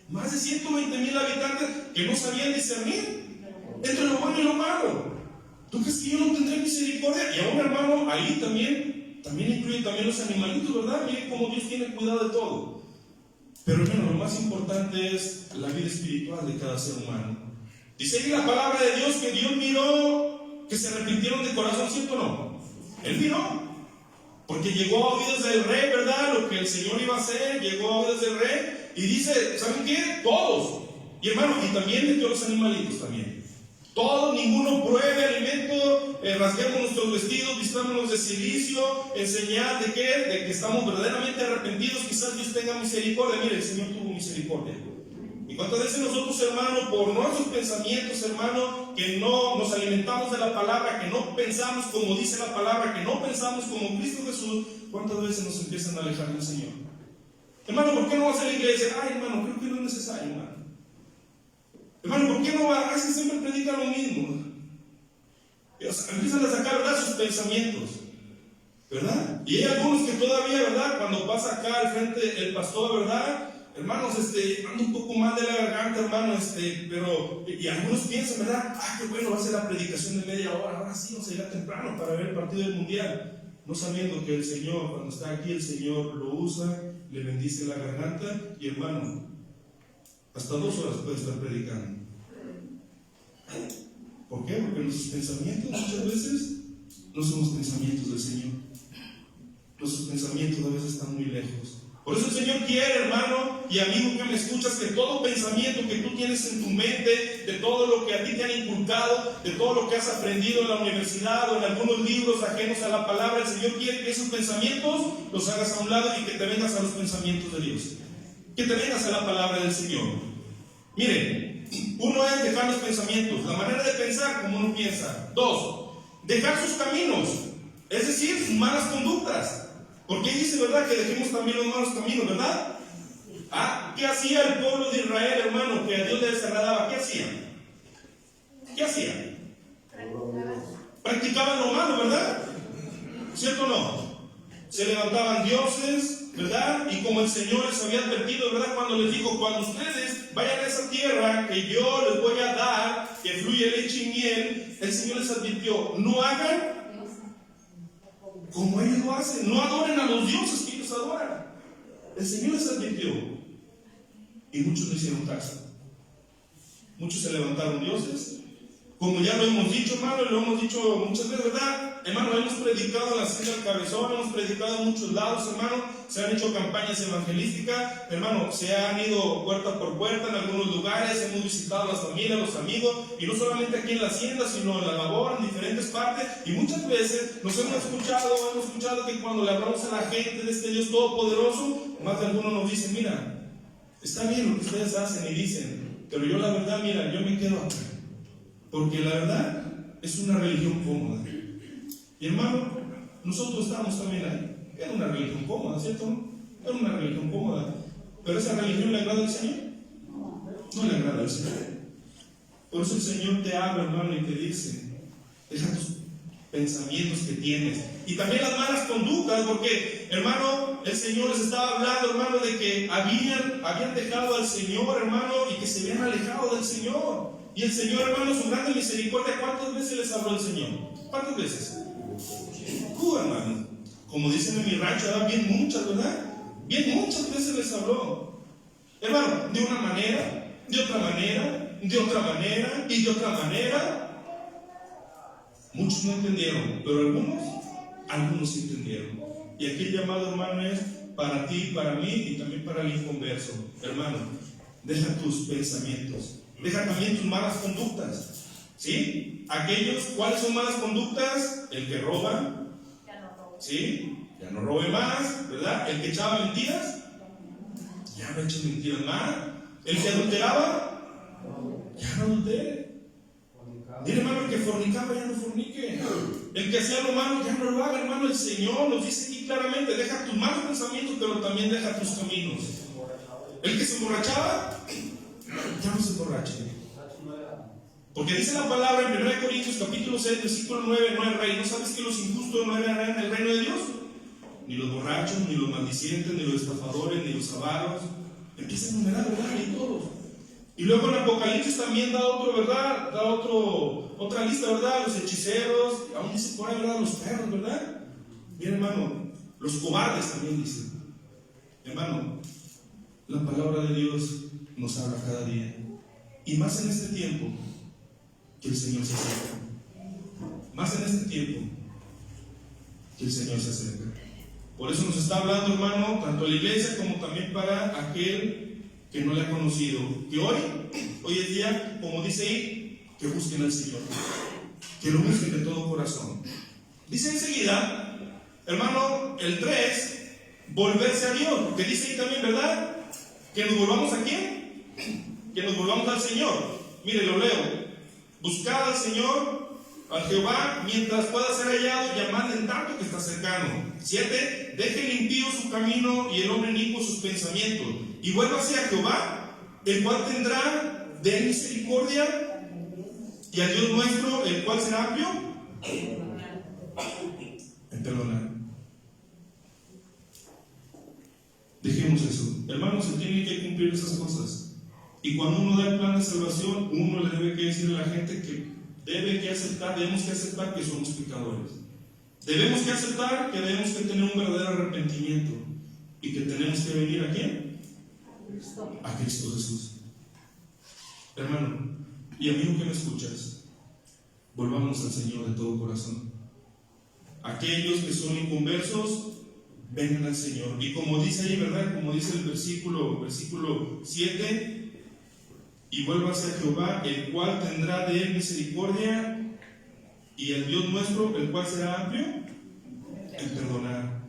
Speaker 4: más de 120,000 habitantes que no sabían discernir entre lo bueno y lo malo. ¿Tú crees que yo no tendré misericordia? Y aún, hermano, ahí también incluye también los animalitos, ¿verdad? Miren cómo Dios tiene cuidado de todo. Pero hermano, lo más importante es la vida espiritual de cada ser humano. Dice ahí la palabra de Dios que Dios miró que se arrepintieron de corazón, ¿cierto o no? Él miró, porque llegó a oídos del rey, ¿verdad? Lo que el Señor iba a hacer, llegó a oídos del rey, y dice, ¿saben qué? Todos. Y hermano, y también metió los animalitos también. Todos, ninguno pruebe alimento, rasguemos nuestros vestidos, vistámonos de silicio, en señal de ¿qué? De que estamos verdaderamente arrepentidos, quizás Dios tenga misericordia. Mire, el Señor tuvo misericordia. Y cuántas veces nosotros, hermano, por nuestros pensamientos, hermano, que no nos alimentamos de la palabra, que no pensamos como dice la palabra, que no pensamos como Cristo Jesús, cuántas veces nos empiezan a alejar del Señor. Hermano, ¿por qué no vas a la iglesia? Ay, hermano, creo que no es necesario, hermano. Hermano, ¿por qué no vas? Ay, si siempre predica lo mismo. O sea, empiezan a sacar, ¿verdad?, sus pensamientos, ¿verdad? Y hay algunos que todavía, ¿verdad?, cuando pasa acá al frente el pastor, ¿verdad?, hermanos, ando un poco mal de la garganta, hermano, pero, y algunos piensan, ¿verdad? Qué bueno, va a ser la predicación de media hora, ahora sí vamos a llegar temprano para ver el partido del mundial, no sabiendo que el Señor, cuando está aquí, el Señor lo usa, le bendice la garganta, y hermano, hasta 2 horas puede estar predicando. ¿Por qué? Porque nuestros pensamientos muchas veces no son los pensamientos del Señor. Nuestros pensamientos a veces están muy lejos. Por eso el Señor quiere, hermano y amigo que me escuchas, que todo pensamiento que tú tienes en tu mente, de todo lo que a ti te han inculcado, de todo lo que has aprendido en la universidad o en algunos libros ajenos a la palabra, el Señor quiere que esos pensamientos los hagas a un lado y que te vengas a los pensamientos de Dios. Que te vengas a la palabra del Señor. Miren, uno es dejar los pensamientos, la manera de pensar como uno piensa. 2, dejar sus caminos, es decir, sus malas conductas. Porque dice, ¿verdad?, que dejemos también los malos caminos, ¿verdad? ¿Qué hacía el pueblo de Israel, hermano, que a Dios le desagradaba? ¿Qué hacían? ¿Qué hacían? Practicaban lo malo, ¿verdad? ¿Cierto o no? Se levantaban dioses, ¿verdad? Y como el Señor les había advertido, ¿verdad?, cuando les dijo, cuando ustedes vayan a esa tierra que yo les voy a dar, que fluye leche y miel, el Señor les advirtió, no hagan como ellos lo hacen, no adoren a los dioses que ellos adoran. El Señor les advirtió, y muchos no hicieron caso. Muchos se levantaron dioses, como ya lo hemos dicho, hermano, y lo hemos dicho muchas veces, ¿verdad? hermano, hemos predicado en la Hacienda del Cabezón, hemos predicado en muchos lados, hermano. Se han hecho campañas evangelísticas, hermano. Se han ido puerta por puerta en algunos lugares. Hemos visitado a las familias, los amigos, y no solamente aquí en la Hacienda, sino en la labor, en diferentes partes. Y muchas veces nos hemos escuchado que cuando le hablamos a la gente de este Dios todopoderoso, más de algunos nos dicen: mira, está bien lo que ustedes hacen y dicen, pero yo la verdad, mira, yo me quedo acá, porque la verdad es una religión cómoda. Y hermano, nosotros estamos también ahí. Era una religión cómoda, ¿cierto? Era una religión cómoda. ¿Pero esa religión le agrada al Señor? No le agrada al Señor. Por eso el Señor te habla, hermano, y te dice: deja tus pensamientos que tienes. Y también las malas conductas, porque, hermano, el Señor les estaba hablando, hermano, de que habían dejado al Señor, hermano, y que se habían alejado del Señor. Y el Señor, hermano, su grande misericordia, ¿cuántas veces les habló el Señor? ¿Cuántas veces? Hermano, como dicen en mi rancho, ¿verdad? Bien muchas, ¿verdad? Bien muchas veces les habló. Hermano, de una manera, de otra manera, de otra manera y de otra manera. Muchos no entendieron, pero algunos sí entendieron. Y aquí el llamado, hermano, es para ti, para mí y también para el inconverso. Hermano, deja tus pensamientos, deja también tus malas conductas. ¿Sí? Aquellos, ¿cuáles son malas conductas? El que roba, ¿sí? Ya no robe más, ¿verdad? El que echaba mentiras, ya no eche mentiras más. El que adulteraba, ya no adultere. Dile, hermano, el que fornicaba, ya no fornique. El que hacía lo malo, ya no lo haga, hermano. El Señor nos dice aquí claramente: deja tus malos pensamientos, pero también deja tus caminos. El que se emborrachaba, ya no se emborrache. Porque dice la palabra en 1 Corintios capítulo 6, versículo 9: no hay rey. ¿No sabes que los injustos no heredarán en el reino de Dios? Ni los borrachos, ni los maldicientes, ni los estafadores, ni los avaros. Empieza a enumerar, ¿verdad? Y todos. Y luego en Apocalipsis también da otro, ¿verdad? Da otra lista, ¿verdad? Los hechiceros, aún dice por ahí, ¿verdad? Los perros, ¿verdad? Mira, hermano, los cobardes también dicen. Hermano, la palabra de Dios nos habla cada día. Y más en este tiempo que el Señor se acerca. Más en este tiempo que el Señor se acerca. Por eso nos está hablando, hermano, tanto a la iglesia como también para aquel que no le ha conocido. Que hoy es día, como dice ahí, que busquen al Señor, que lo busquen de todo corazón. Dice enseguida, hermano, el 3, volverse a Dios, que dice ahí también, ¿verdad? Que nos volvamos ¿a quién? Que nos volvamos al Señor. Mire, lo leo: buscad al Señor, al Jehová, mientras pueda ser hallado, llamadle en tanto que está cercano. 7, deje el impío su camino y el hombre inicuo sus pensamientos, y vuélvase a Jehová, el cual tendrá de él misericordia, y al Dios nuestro, el cual será amplio en perdonar. Dejemos eso. Hermanos, se tienen que cumplir esas cosas. Y cuando uno da el plan de salvación, uno le debe que decir a la gente que debemos que aceptar que somos pecadores. Debemos que aceptar que debemos que tener un verdadero arrepentimiento y que tenemos que venir ¿a quién? A Cristo Jesús. Hermano y amigo que me escuchas, volvamos al Señor de todo corazón. Aquellos que son inconversos, vengan al Señor. Y como dice ahí, ¿verdad? Como dice el versículo 7, y vuélvase a Jehová, el cual tendrá de él misericordia, y el Dios nuestro, el cual será amplio en perdonar.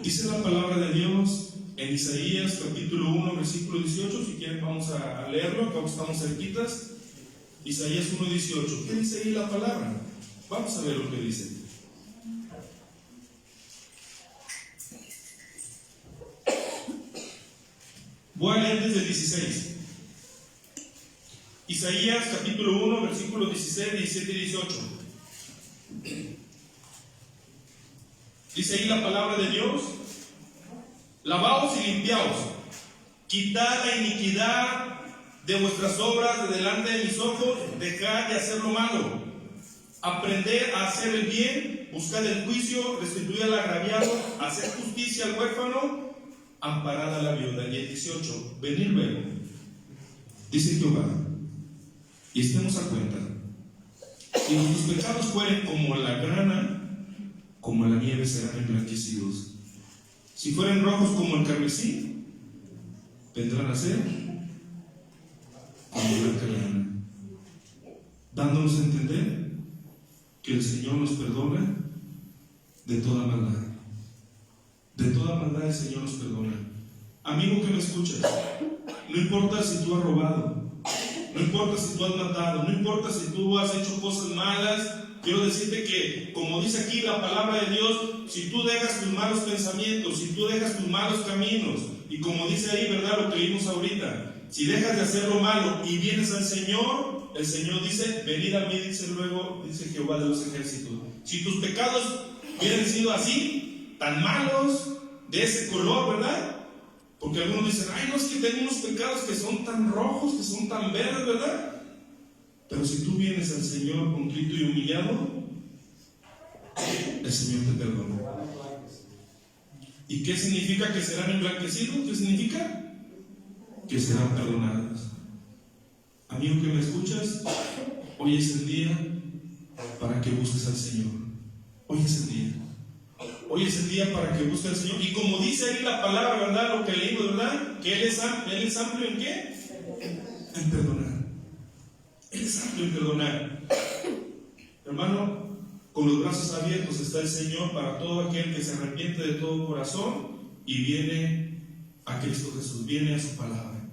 Speaker 4: Dice la palabra de Dios en Isaías capítulo 1, versículo 18. Si quieren vamos a leerlo, acá estamos cerquitas. Isaías 1, 18. ¿Qué dice ahí la palabra? Vamos a ver lo que dice. Voy a leer desde el 16. Isaías capítulo 1, versículos 16, 17 y 18. Dice ahí la palabra de Dios: lavaos y limpiaos, quitad la iniquidad de vuestras obras de delante de mis ojos, dejad de hacer lo malo, aprended a hacer el bien, buscad el juicio, restituid al agraviado, haced justicia al huérfano, amparad a la viuda. Y el 18, venid luego, dice Jehová, y estemos a cuenta, Si nuestros pecados fueren como la grana, como la nieve serán emblanquecidos. Si fueren rojos como el carmesí, vendrán a ser como blanca lana, dándonos a entender que el Señor nos perdona de toda maldad. De toda maldad el Señor nos perdona. Amigo que me escuchas, no importa si tú has robado, no importa si tú has matado, no importa si tú has hecho cosas malas, quiero decirte que, como dice aquí la palabra de Dios, si tú dejas tus malos pensamientos, si tú dejas tus malos caminos, y como dice ahí, ¿verdad? Lo que leímos ahorita, si dejas de hacer lo malo y vienes al Señor, el Señor dice, venid a mí, dice luego, dice Jehová de los ejércitos. Si tus pecados hubieran sido así, tan malos, de ese color, ¿verdad? Porque algunos dicen, ay, no, es que tengo unos pecados que son tan rojos, que son tan verdes, ¿verdad? Pero si tú vienes al Señor contrito y humillado, el Señor te perdona. ¿Y qué significa que serán emblanquecidos? ¿Qué significa? Que serán perdonados. Amigo que me escuchas, hoy es el día para que busques al Señor. Hoy es el día. Hoy es el día para que busques al Señor. Y como dice ahí la palabra, ¿verdad? Lo que leímos, ¿verdad? Que Él es amplio en ¿qué? En perdonar. Él es amplio en perdonar. Hermano, con los brazos abiertos está el Señor para todo aquel que se arrepiente de todo corazón y viene a Cristo Jesús, viene a su palabra.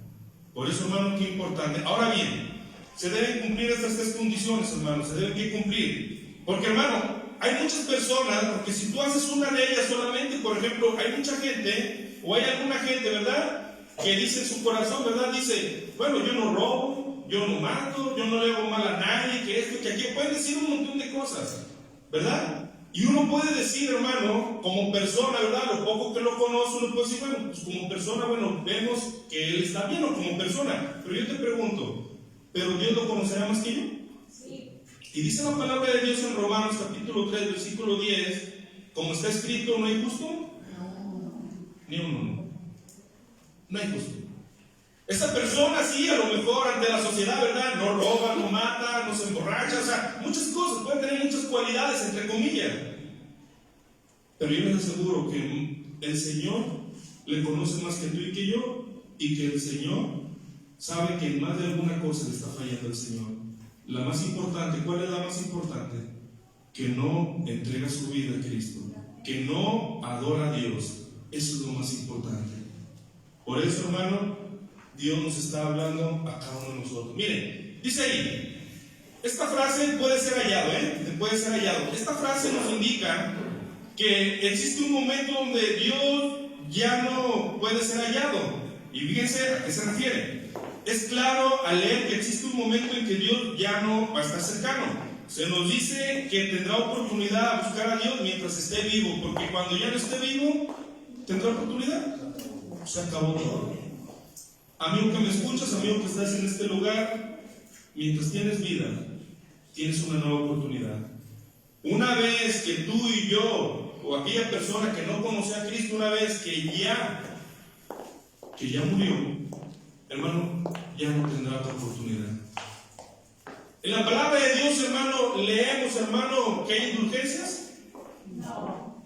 Speaker 4: Por eso, hermano, qué importante. Ahora bien, se deben cumplir estas tres condiciones, hermano, se deben cumplir. Porque, hermano, hay muchas personas, porque si tú haces una de ellas solamente, por ejemplo, hay mucha gente, o hay alguna gente, ¿verdad?, que dice en su corazón, ¿verdad?, dice, bueno, yo no robo, yo no mato, yo no le hago mal a nadie, que esto, que aquí, pueden decir un montón de cosas, ¿verdad? Y uno puede decir, hermano, como persona, ¿verdad?, lo poco que lo conoce, uno puede decir, bueno, pues como persona, bueno, vemos que él está bien, o como persona, pero yo te pregunto, ¿pero Dios lo conocerá más que yo? Sí. Y dice la palabra de Dios en Romanos capítulo 3, versículo 10, como está escrito, ¿no hay justo? No. Ni uno. No hay justo. Esa persona sí, a lo mejor ante la sociedad, ¿verdad?, no roba, no mata, no se emborracha, o sea, muchas cosas, puede tener muchas cualidades, entre comillas. Pero yo les aseguro que el Señor le conoce más que tú y que yo, y que el Señor sabe que en más de alguna cosa le está fallando el Señor. La más importante, ¿cuál es la más importante? Que no entrega su vida a Cristo, que no adora a Dios. Eso es lo más importante. Por eso, hermano, Dios nos está hablando a cada uno de nosotros. Miren, dice ahí, esta frase puede ser hallado, puede ser hallado. Esta frase nos indica que existe un momento donde Dios ya no puede ser hallado. Y fíjense a qué se refiere. Es claro al leer que existe un momento en que Dios ya no va a estar cercano. Se nos dice que tendrá oportunidad a buscar a Dios mientras esté vivo, porque cuando ya no esté vivo, tendrá oportunidad. Se acabó todo. Amigo que me escuchas, amigo que estás en este lugar, mientras tienes vida, tienes una nueva oportunidad. Una vez que tú y yo, o aquella persona que no conoce a Cristo, una vez que ya murió, hermano, ya no tendrá otra oportunidad. En la palabra de Dios, hermano, leemos, hermano, que hay indulgencias. No.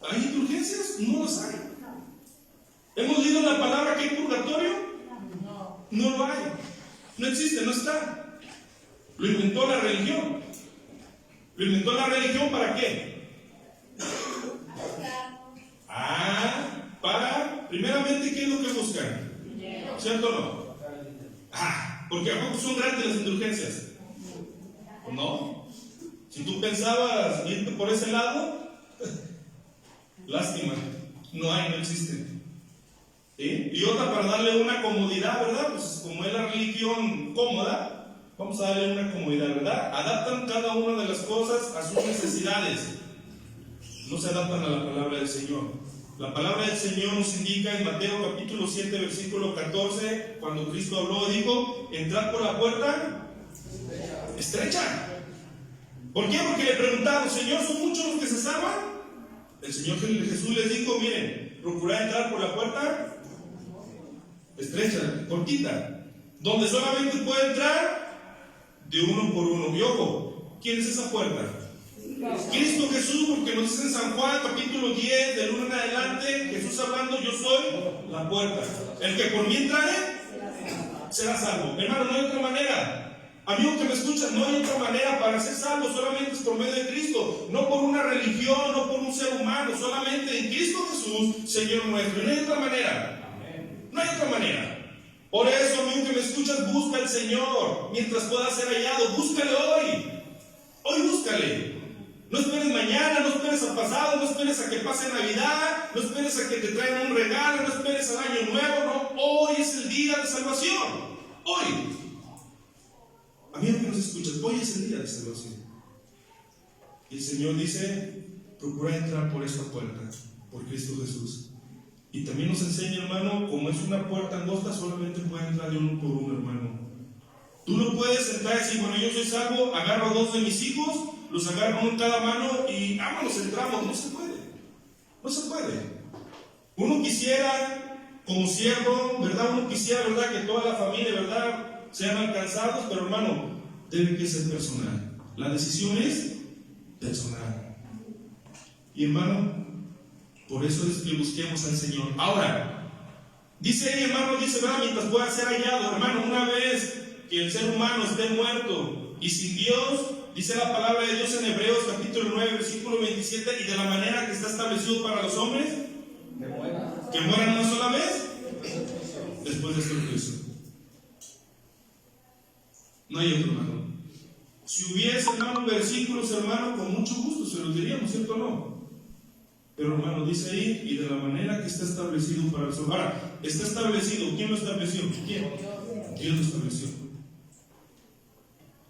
Speaker 4: ¿Hay indulgencias? No las hay. ¿Hemos leído en la palabra que hay purgatorio? No. No lo hay. No existe, no está. Lo inventó la religión. ¿Lo inventó la religión para qué? Primeramente, ¿qué es lo que buscan? ¿Cierto o no? Porque ¿a poco son grandes las indulgencias? No. Si tú pensabas irte por ese lado, lástima, no hay, no existe. ¿Sí? Y otra para darle una comodidad, ¿verdad? Pues como es la religión cómoda, vamos a darle una comodidad, ¿verdad? Adaptan cada una de las cosas a sus necesidades. No se adaptan a la palabra del Señor. La palabra del Señor nos indica en Mateo capítulo 7, versículo 14, cuando Cristo habló, dijo, entrad por la puerta estrecha. ¿Por qué? Porque le preguntaron, Señor, ¿son muchos los que se salvan? El Señor Jesús les dijo, miren, procurad entrar por la puerta estrecha, cortita, donde solamente puede entrar de uno por uno. Y ojo, ¿Quién es esa puerta? Cristo Jesús, porque nos dice en San Juan capítulo 10, del 1 en adelante, Jesús hablando, yo soy la puerta. El que por mí entrare, será salvo. Hermano, no hay otra manera. Amigo que me escuchas, no hay otra manera para ser salvo, solamente es por medio de Cristo, no por una religión, no por un ser humano, solamente en Cristo Jesús, Señor nuestro. No hay otra manera. No hay otra manera. Por eso, amigo que me escuchas, busca al Señor mientras pueda ser hallado. Búscale hoy. Hoy búscale. No esperes mañana, no esperes a pasado, no esperes a que pase Navidad, no esperes a que te traigan un regalo, no esperes al año nuevo. No, hoy es el día de salvación. Hoy. Amigo que nos escuchas, hoy es el día de salvación. Y el Señor dice, procura entrar por esta puerta, por Cristo Jesús. Y también nos enseña, hermano, como es una puerta angosta, solamente puede entrar de uno por uno, hermano. Tú no puedes entrar y decir, bueno, yo soy salvo, agarro a 2 de mis hijos, los agarro uno en cada mano y vámonos, entramos. No se puede. No se puede. Uno quisiera, como siervo, ¿verdad? Uno quisiera, ¿verdad?, que toda la familia, ¿verdad?, sean alcanzados, pero hermano, debe que ser personal. La decisión es personal. Y hermano, por eso es que busquemos al Señor. Ahora, dice ahí, hermano, dice, ¿verdad?, mientras pueda ser hallado, hermano, una vez que el ser humano esté muerto y sin Dios, dice la palabra de Dios en Hebreos capítulo 9, versículo 27, y de la manera que está establecido para los hombres, que mueran una sola vez, después de este juicio. No hay otro, hermano. Si hubiese, hermano, versículos, hermano, con mucho gusto se los diríamos, ¿cierto o no? Pero, hermano, dice ahí, y de la manera que está establecido para los hombres. Ahora, está establecido. ¿Quién lo estableció? ¿Quién? Dios lo estableció.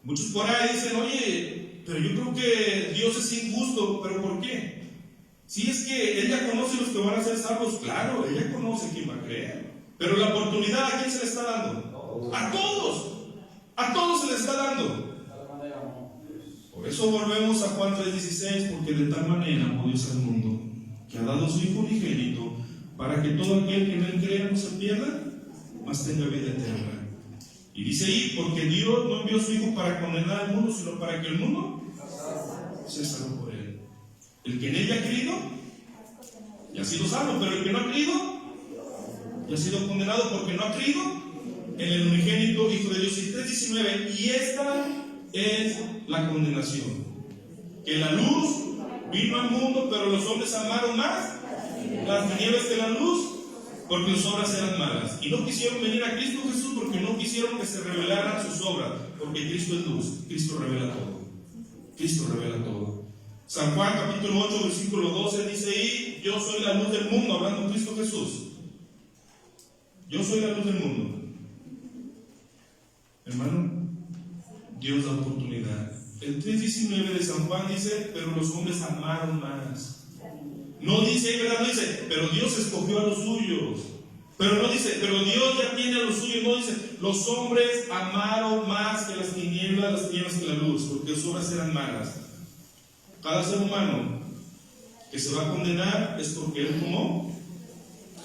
Speaker 4: Muchos por ahí dicen, oye, pero yo creo que Dios es injusto. ¿Pero por qué? Si es que Él ya conoce los que van a ser salvos, claro, Él ya conoce quién va a creer. Pero la oportunidad, ¿a quién se le está dando? A todos. A todos se le está dando. Por eso volvemos a Juan 3:16, porque de tal manera amó Dios al mundo, que ha dado a su Hijo unigénito, para que todo aquel que en Él crea no se pierda, mas tenga vida eterna. Y dice ahí, porque Dios no envió a su Hijo para condenar al mundo, sino para que el mundo sea salvo por Él. El que en Él ya ha creído, ya ha sido salvo, pero el que no ha creído, ya ha sido condenado porque no ha creído en el unigénito Hijo de Dios. Y 3:19, y esta es la condenación, que la luz vino al mundo, pero los hombres amaron más las tinieblas que la luz, porque sus obras eran malas, y no quisieron venir a Cristo Jesús, porque no quisieron que se revelaran sus obras, porque Cristo es luz. Cristo revela todo. Cristo revela todo. San Juan capítulo 8 versículo 12 dice ahí, yo soy la luz del mundo, hablando de Cristo Jesús. Yo soy la luz del mundo. Hermano, Dios da oportunidad. El 3:19 de San Juan dice, pero los hombres amaron más. No dice, ¿verdad? No dice, pero Dios escogió a los suyos. Pero no dice, pero Dios ya tiene a los suyos. No dice, los hombres amaron más que las tinieblas que la luz, porque sus obras eran malas. Cada ser humano que se va a condenar es porque él tomó.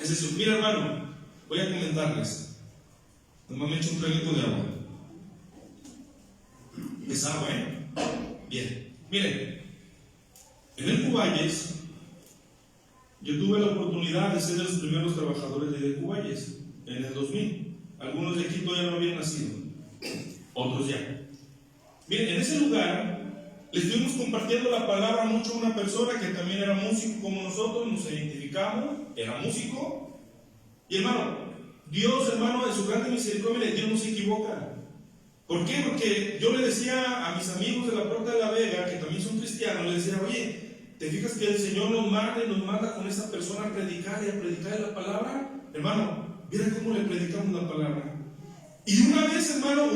Speaker 4: Es decir, mira, hermano, voy a comentarles. Nomás me echo un traguito de agua. Es agua, ¿eh? Bien. Miren, en el Cuballes, yo tuve la oportunidad de ser de los primeros trabajadores de Cuballes en el 2000. Algunos de aquí todavía no habían nacido, otros ya. Miren, en ese lugar le estuvimos compartiendo la palabra mucho a una persona que también era músico como nosotros, nos identificamos, era músico. Y hermano, Dios, hermano, en su grande misericordia, Dios no se equivoca. ¿Por qué? Porque yo le decía a mis amigos de la Puerta de la Vega, que también son cristianos, le decía, oye, ¿te fijas que el Señor nos manda con esa persona a predicar y a predicar la palabra? Hermano, mira cómo le predicamos la palabra. Y una vez, hermano,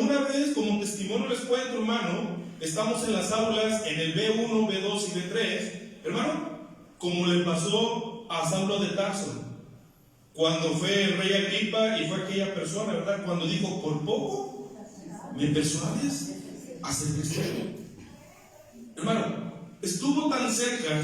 Speaker 4: como testimonio les cuento, hermano, estamos en las aulas, en el B1, B2 y B3, hermano, como le pasó a Saulo de Tarso, cuando fue el rey Agripa y fue aquella persona, ¿verdad? Cuando dijo, por poco me persuades a ser cristiano. Hermano, estuvo tan cerca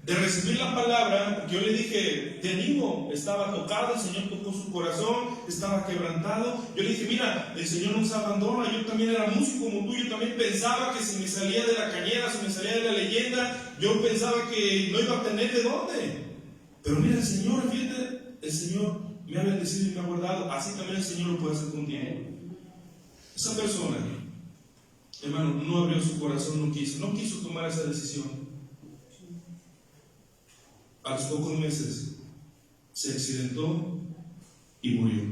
Speaker 4: de recibir la palabra, porque yo le dije, te animo, estaba tocado, el Señor tocó su corazón, estaba quebrantado. Yo le dije, mira, el Señor no nos abandona, yo también era músico como tú, yo también pensaba que si me salía de la cañera, si me salía de la leyenda, yo pensaba que no iba a tener de dónde. Pero mira, el Señor, fíjate, el Señor me ha bendecido y me ha guardado, así también el Señor lo puede hacer contigo. Esa persona, hermano, no abrió su corazón, no quiso tomar esa decisión. A los pocos meses se accidentó y murió.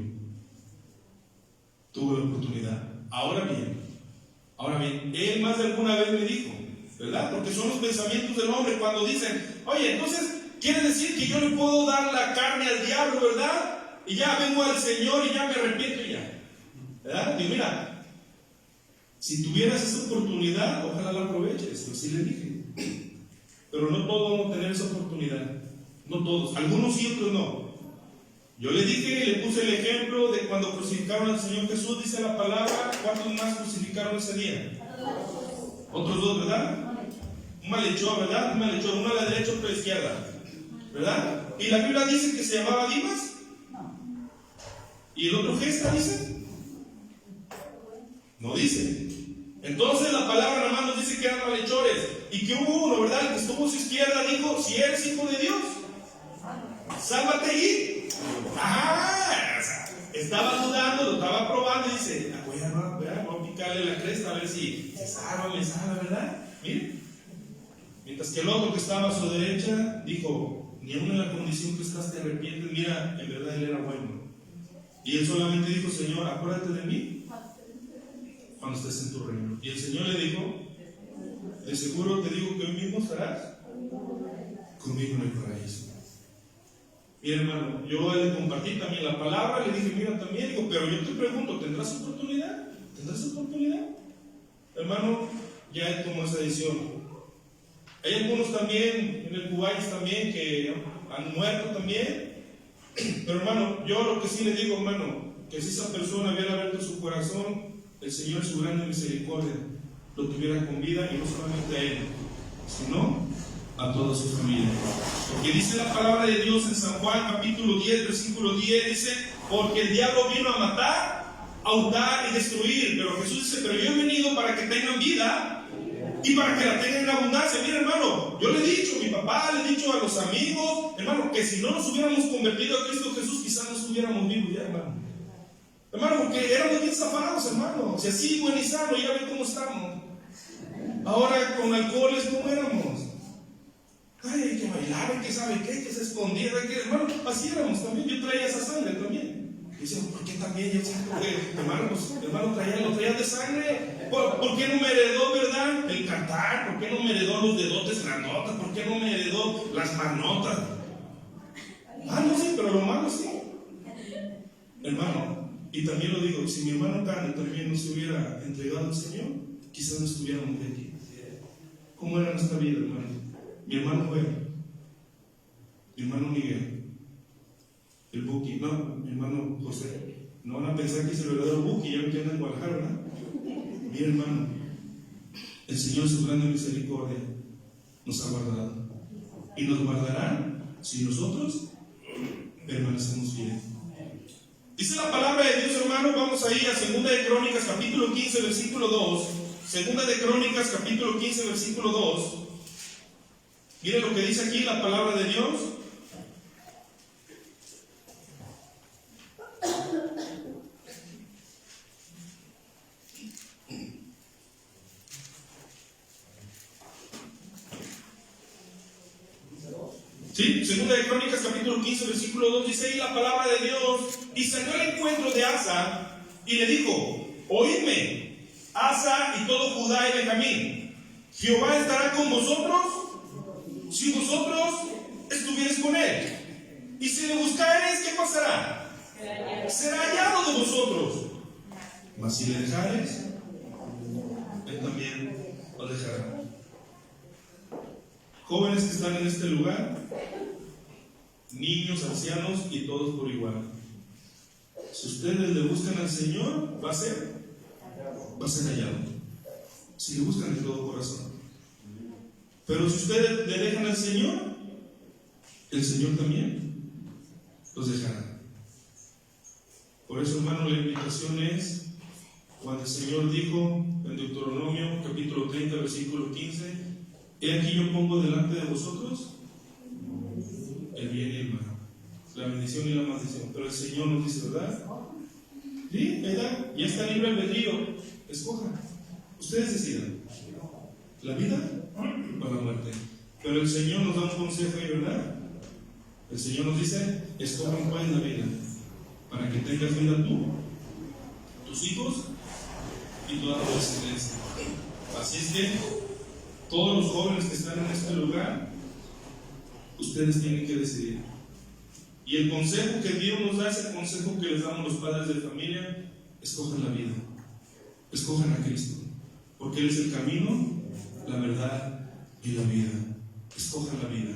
Speaker 4: Tuvo la oportunidad. Ahora bien, él más de alguna vez me dijo, ¿verdad? Porque son los pensamientos del hombre cuando dicen, oye, entonces quiere decir que yo le puedo dar la carne al diablo, ¿verdad? Y ya vengo al Señor y ya me arrepiento y ya, ¿verdad? Y mira, si tuvieras esa oportunidad, ojalá la aproveches, así le dije. Pero no todos vamos a tener esa oportunidad. No todos. Algunos sí, otros no. Yo le dije, le puse el ejemplo de cuando crucificaron al Señor Jesús, dice la palabra, ¿cuántos más crucificaron ese día? Otros dos, ¿verdad? Un malhechor, ¿verdad? Un malhechor, uno a la derecha, otro a la izquierda, ¿verdad? Y la Biblia dice que se llamaba Dimas. ¿Y el otro Gesta dice? No dice. Entonces la palabra nada más nos dice que eran malhechores. Y que hubo uno, ¿verdad? El que estuvo a su izquierda dijo, si eres hijo de Dios, sálvate y... Ajá, estaba dudando, lo estaba probando y dice, voy a picarle la cresta a ver si se salva, me salva, ¿verdad? Miren. Mientras que el otro que estaba a su derecha dijo, ni aún en la condición que estás te arrepientes, mira, en verdad él era bueno. Y él solamente dijo, Señor, acuérdate de mí cuando estés en tu reino. Y el Señor le dijo, de seguro te digo que hoy mismo estarás conmigo en el paraíso. Mira, hermano, yo le compartí también la palabra, le dije, mira, también, digo, pero yo te pregunto, ¿tendrás oportunidad? ¿Tendrás oportunidad? Hermano, ya él tomó esa decisión. Hay algunos también, en el Kuwait también, que han muerto también. Pero hermano, yo lo que sí le digo, hermano, que si esa persona hubiera abierto su corazón, el Señor en su grande misericordia lo tuviera con vida, y no solamente a él, sino a toda su familia. Porque dice la palabra de Dios en San Juan capítulo 10, versículo 10, dice, porque el diablo vino a matar, a hurtar y destruir, pero Jesús dice, pero yo he venido para que tengan vida y para que la tengan en abundancia. Mira, hermano, yo le he dicho a mi papá, le he dicho a los amigos, hermano, que si no nos hubiéramos convertido a Cristo Jesús, quizás no estuviéramos vivos ya, hermano. Hermano, porque éramos bien zafados, hermano. Si así, buen y sano, ya ven cómo estamos. Ahora con alcoholes, ¿cómo éramos? Ay, que bailaba, que sabe qué, que se escondía, que, hermano, así éramos también. Yo traía esa sangre también. Y decía, ¿por qué también? Yo siento que, hermano, pues, hermano, lo traía de sangre. ¿Por qué no me heredó, verdad, el cantar? ¿Por qué no me heredó los dedotes grandotas? ¿Por qué no me heredó las manotas? Ah, no, sí, pero lo malo sí. Hermano, y también lo digo, si mi hermano Carmen también no se hubiera entregado al Señor, quizás no estuviéramos de aquí. ¿Cómo era nuestra vida, hermano? Mi hermano Joel, mi hermano Miguel, el Buki, no, mi hermano José. No van a pensar que es el verdadero Buki, ya que anda en Guadalajara, ¿verdad? Mi hermano, el Señor, su grande misericordia, nos ha guardado. Y nos guardará si nosotros permanecemos fieles. Dice la palabra de Dios, hermano, vamos a ir a 2 de Crónicas, capítulo 15, versículo 2. 2 de Crónicas, capítulo 15, versículo 2. Mire lo que dice aquí la palabra de Dios. Sí, 2 de Crónicas, capítulo 15, versículo 2, dice ahí la palabra de Dios. Y salió al encuentro de Asa y le dijo, oídme, Asa y todo Judá y Benjamín, Jehová estará con vosotros si vosotros estuvierais con él. Y si le buscareis, ¿qué pasará? Será hallado de vosotros. Mas si le dejareis, él también os dejará. Jóvenes que están en este lugar, niños, ancianos y todos por igual. Si ustedes le buscan al Señor, va a ser hallado. Si le buscan de todo corazón. Pero si ustedes le dejan al Señor, el Señor también los dejará. Por eso, hermano, la invitación es cuando el Señor dijo en Deuteronomio capítulo 30 versículo 15: he aquí yo pongo delante de vosotros el bien y el mal, la bendición y la maldición. Pero el Señor nos dice, ¿verdad? Sí, ¿verdad? Ya está libre albedrío. Escojan. Ustedes decidan. ¿La vida o la muerte? Pero el Señor nos da un consejo ahí, ¿verdad? El Señor nos dice: escojan cuál es la vida, para que tengas vida tú, tus hijos y toda tu descendencia. Así es que todos los jóvenes que están en este lugar, ustedes tienen que decidir. Y el consejo que Dios nos da es el consejo que les damos los padres de familia: escojan la vida, escojan a Cristo, porque Él es el camino, la verdad y la vida. Escojan la vida,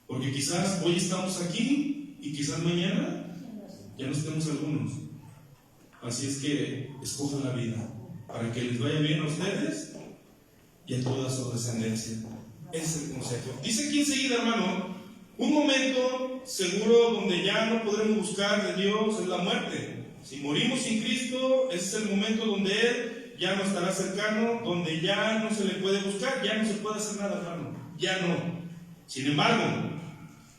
Speaker 4: porque quizás hoy estamos aquí y quizás mañana ya no estemos algunos. Así es que escojan la vida para que les vaya bien a ustedes y a toda su descendencia. Ese es el consejo. Dice aquí enseguida, hermano, un momento seguro donde ya no podremos buscar de Dios es la muerte. Si morimos sin Cristo, ese es el momento donde Él ya no estará cercano, donde ya no se le puede buscar, ya no se puede hacer nada, hermano. Ya no. Sin embargo,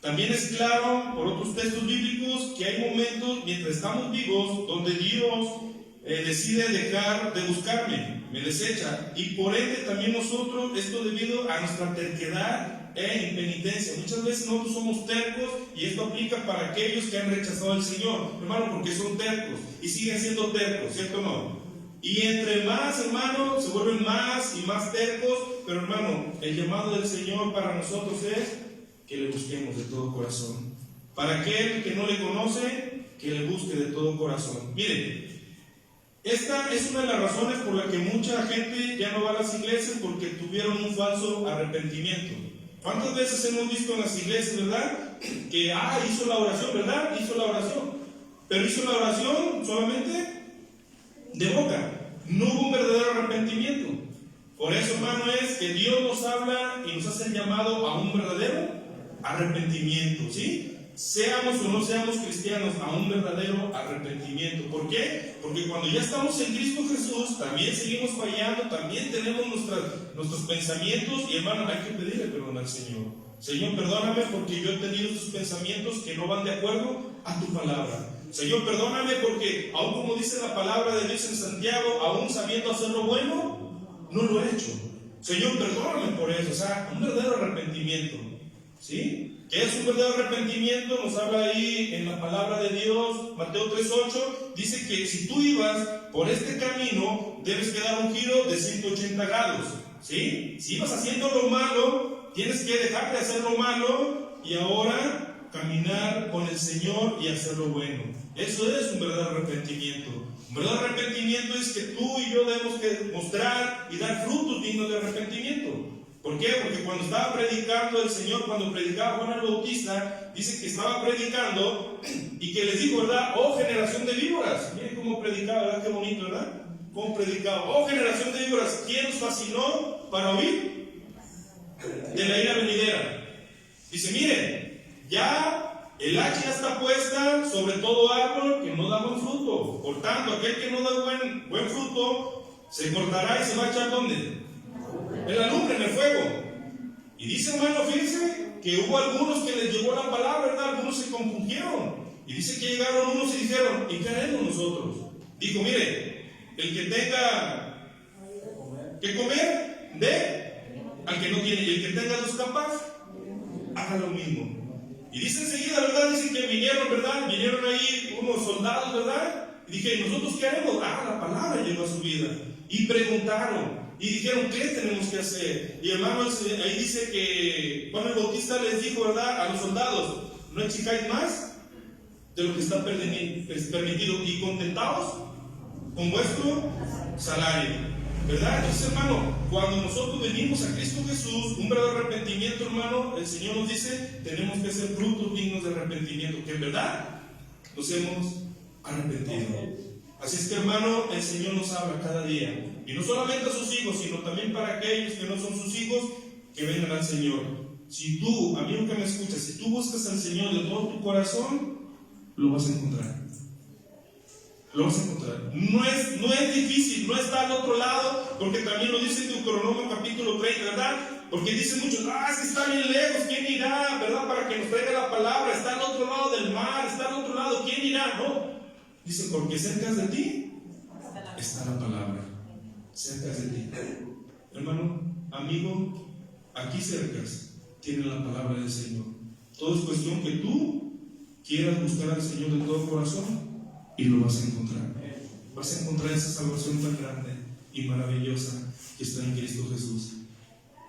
Speaker 4: también es claro por otros textos bíblicos que hay momentos mientras estamos vivos donde Dios decide dejar de buscarme, me desecha, y por ende también nosotros, esto debido a nuestra terquedad e impenitencia. Muchas veces nosotros somos tercos, y esto aplica para aquellos que han rechazado al Señor, hermano, porque son tercos y siguen siendo tercos, ¿cierto o no? Y entre más, hermano, se vuelven más y más tercos. Pero, hermano, el llamado del Señor para nosotros es que le busquemos de todo corazón. Para aquel que no le conoce, que le busque de todo corazón. Miren, esta es una de las razones por la que mucha gente ya no va a las iglesias, porque tuvieron un falso arrepentimiento. ¿Cuántas veces hemos visto en las iglesias, verdad? Que, hizo la oración, ¿verdad? Hizo la oración. Pero hizo la oración solamente de boca. No hubo un verdadero arrepentimiento. Por eso, hermano, es que Dios nos habla y nos hace el llamado a un verdadero arrepentimiento, ¿sí? Seamos o no seamos cristianos, a un verdadero arrepentimiento. ¿Por qué? Porque cuando ya estamos en Cristo Jesús, también seguimos fallando, también tenemos nuestros pensamientos, y, hermano, hay que pedirle perdón al Señor. Señor, perdóname porque yo he tenido estos pensamientos que no van de acuerdo a tu palabra. Señor, perdóname porque, aún como dice la palabra de Dios en Santiago, aún sabiendo hacer lo bueno, no lo he hecho. Señor, perdóname por eso. O sea, un verdadero arrepentimiento, ¿sí? ¿Qué es un verdadero arrepentimiento? Nos habla ahí en la palabra de Dios, Mateo 3:8, dice que si tú ibas por este camino, debes que dar un giro de 180 grados, ¿sí? Si ibas haciendo lo malo, tienes que dejar de hacer lo malo y ahora caminar con el Señor y hacer lo bueno. Eso es un verdadero arrepentimiento. Un verdadero arrepentimiento es que tú y yo debemos que mostrar y dar frutos dignos de arrepentimiento. ¿Por qué? Porque cuando estaba predicando el Señor, cuando predicaba Juan el Bautista, dice que estaba predicando y que les dijo, ¿verdad? Oh, generación de víboras. Miren cómo predicaba, ¿verdad? Qué bonito, ¿verdad? Cómo predicaba. Oh, generación de víboras, ¿quién nos fascinó para oír de la ira venidera? Dice, miren, ya el hacha ya está puesta sobre todo árbol que no da buen fruto. Por tanto, aquel que no da buen fruto se cortará y se va a echar ¿dónde? En la lumbre, en el fuego. Y dice, hermano, fíjense que hubo algunos que les llegó la palabra, ¿verdad? Algunos se compungieron. Y dice que llegaron unos y dijeron, ¿y qué haremos nosotros? Dijo, mire, el que tenga que comer, dé al que no tiene. Y el que tenga dos capas, haga lo mismo. Y dice enseguida, ¿verdad? Dice que vinieron, ¿verdad? Vinieron ahí unos soldados, ¿verdad? Y dije, ¿y nosotros qué haremos? La palabra llegó a su vida. Y preguntaron. Y dijeron, ¿qué tenemos que hacer? Y hermanos, ahí dice que Juan el Bautista les dijo, ¿verdad? A los soldados, no exijáis más de lo que está permitido y contentaos con vuestro salario, ¿verdad? Entonces, hermano, cuando nosotros venimos a Cristo Jesús, un verdadero arrepentimiento, hermano, el Señor nos dice, tenemos que hacer frutos dignos de arrepentimiento, que en verdad nos hemos arrepentido. Así es que, hermano, el Señor nos habla cada día. Y no solamente a sus hijos, sino también para aquellos que no son sus hijos, que vengan al Señor. si tú, amigo que me escuchas, si tú buscas al Señor de todo tu corazón, lo vas a encontrar. Lo vas a encontrar. No es difícil, no está al otro lado, porque también lo dice en Deuteronomio capítulo 30, ¿verdad? Porque dicen muchos, es que está bien lejos, ¿quién irá? ¿Verdad? Para que nos traiga la palabra, está al otro lado del mar, está al otro lado, ¿quién irá? No. Dice, porque cerca de ti está la palabra. Cerca de ti. Hermano, amigo, aquí cerca tiene la palabra del Señor. Todo es cuestión que tú quieras buscar al Señor de todo corazón y lo vas a encontrar. Vas a encontrar esa salvación tan grande y maravillosa que está en Cristo Jesús.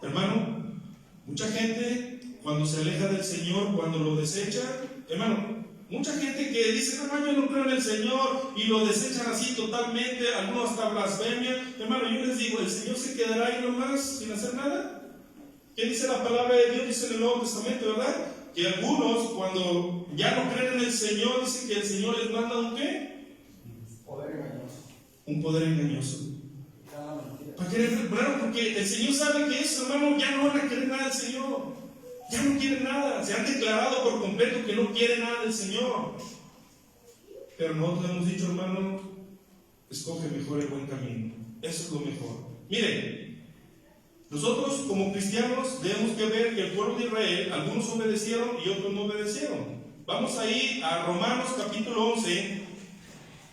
Speaker 4: Hermano, mucha gente cuando se aleja del Señor, cuando lo desecha, hermano, mucha gente que dice, hermano, yo no creo en el Señor, y lo desechan así totalmente, algunos hasta blasfemia. Hermano, yo les digo, ¿el Señor se quedará ahí nomás sin hacer nada? ¿Qué dice la palabra de Dios? Dice en el Nuevo Testamento, ¿verdad? Que algunos, cuando ya no creen en el Señor, dicen que el Señor les manda un ¿qué?
Speaker 2: Poder engañoso.
Speaker 4: Un poder engañoso. ¿Para qué? Bueno, porque el Señor sabe que eso, hermano, ya no van a querer nada del Señor. Ya no quieren nada. Se han declarado por completo que no quieren nada del Señor. Pero nosotros hemos dicho, hermano, escoge mejor el buen camino. Eso es lo mejor. Miren, nosotros como cristianos debemos que ver que el pueblo de Israel, algunos obedecieron y otros no obedecieron. Vamos a ir a Romanos capítulo 11.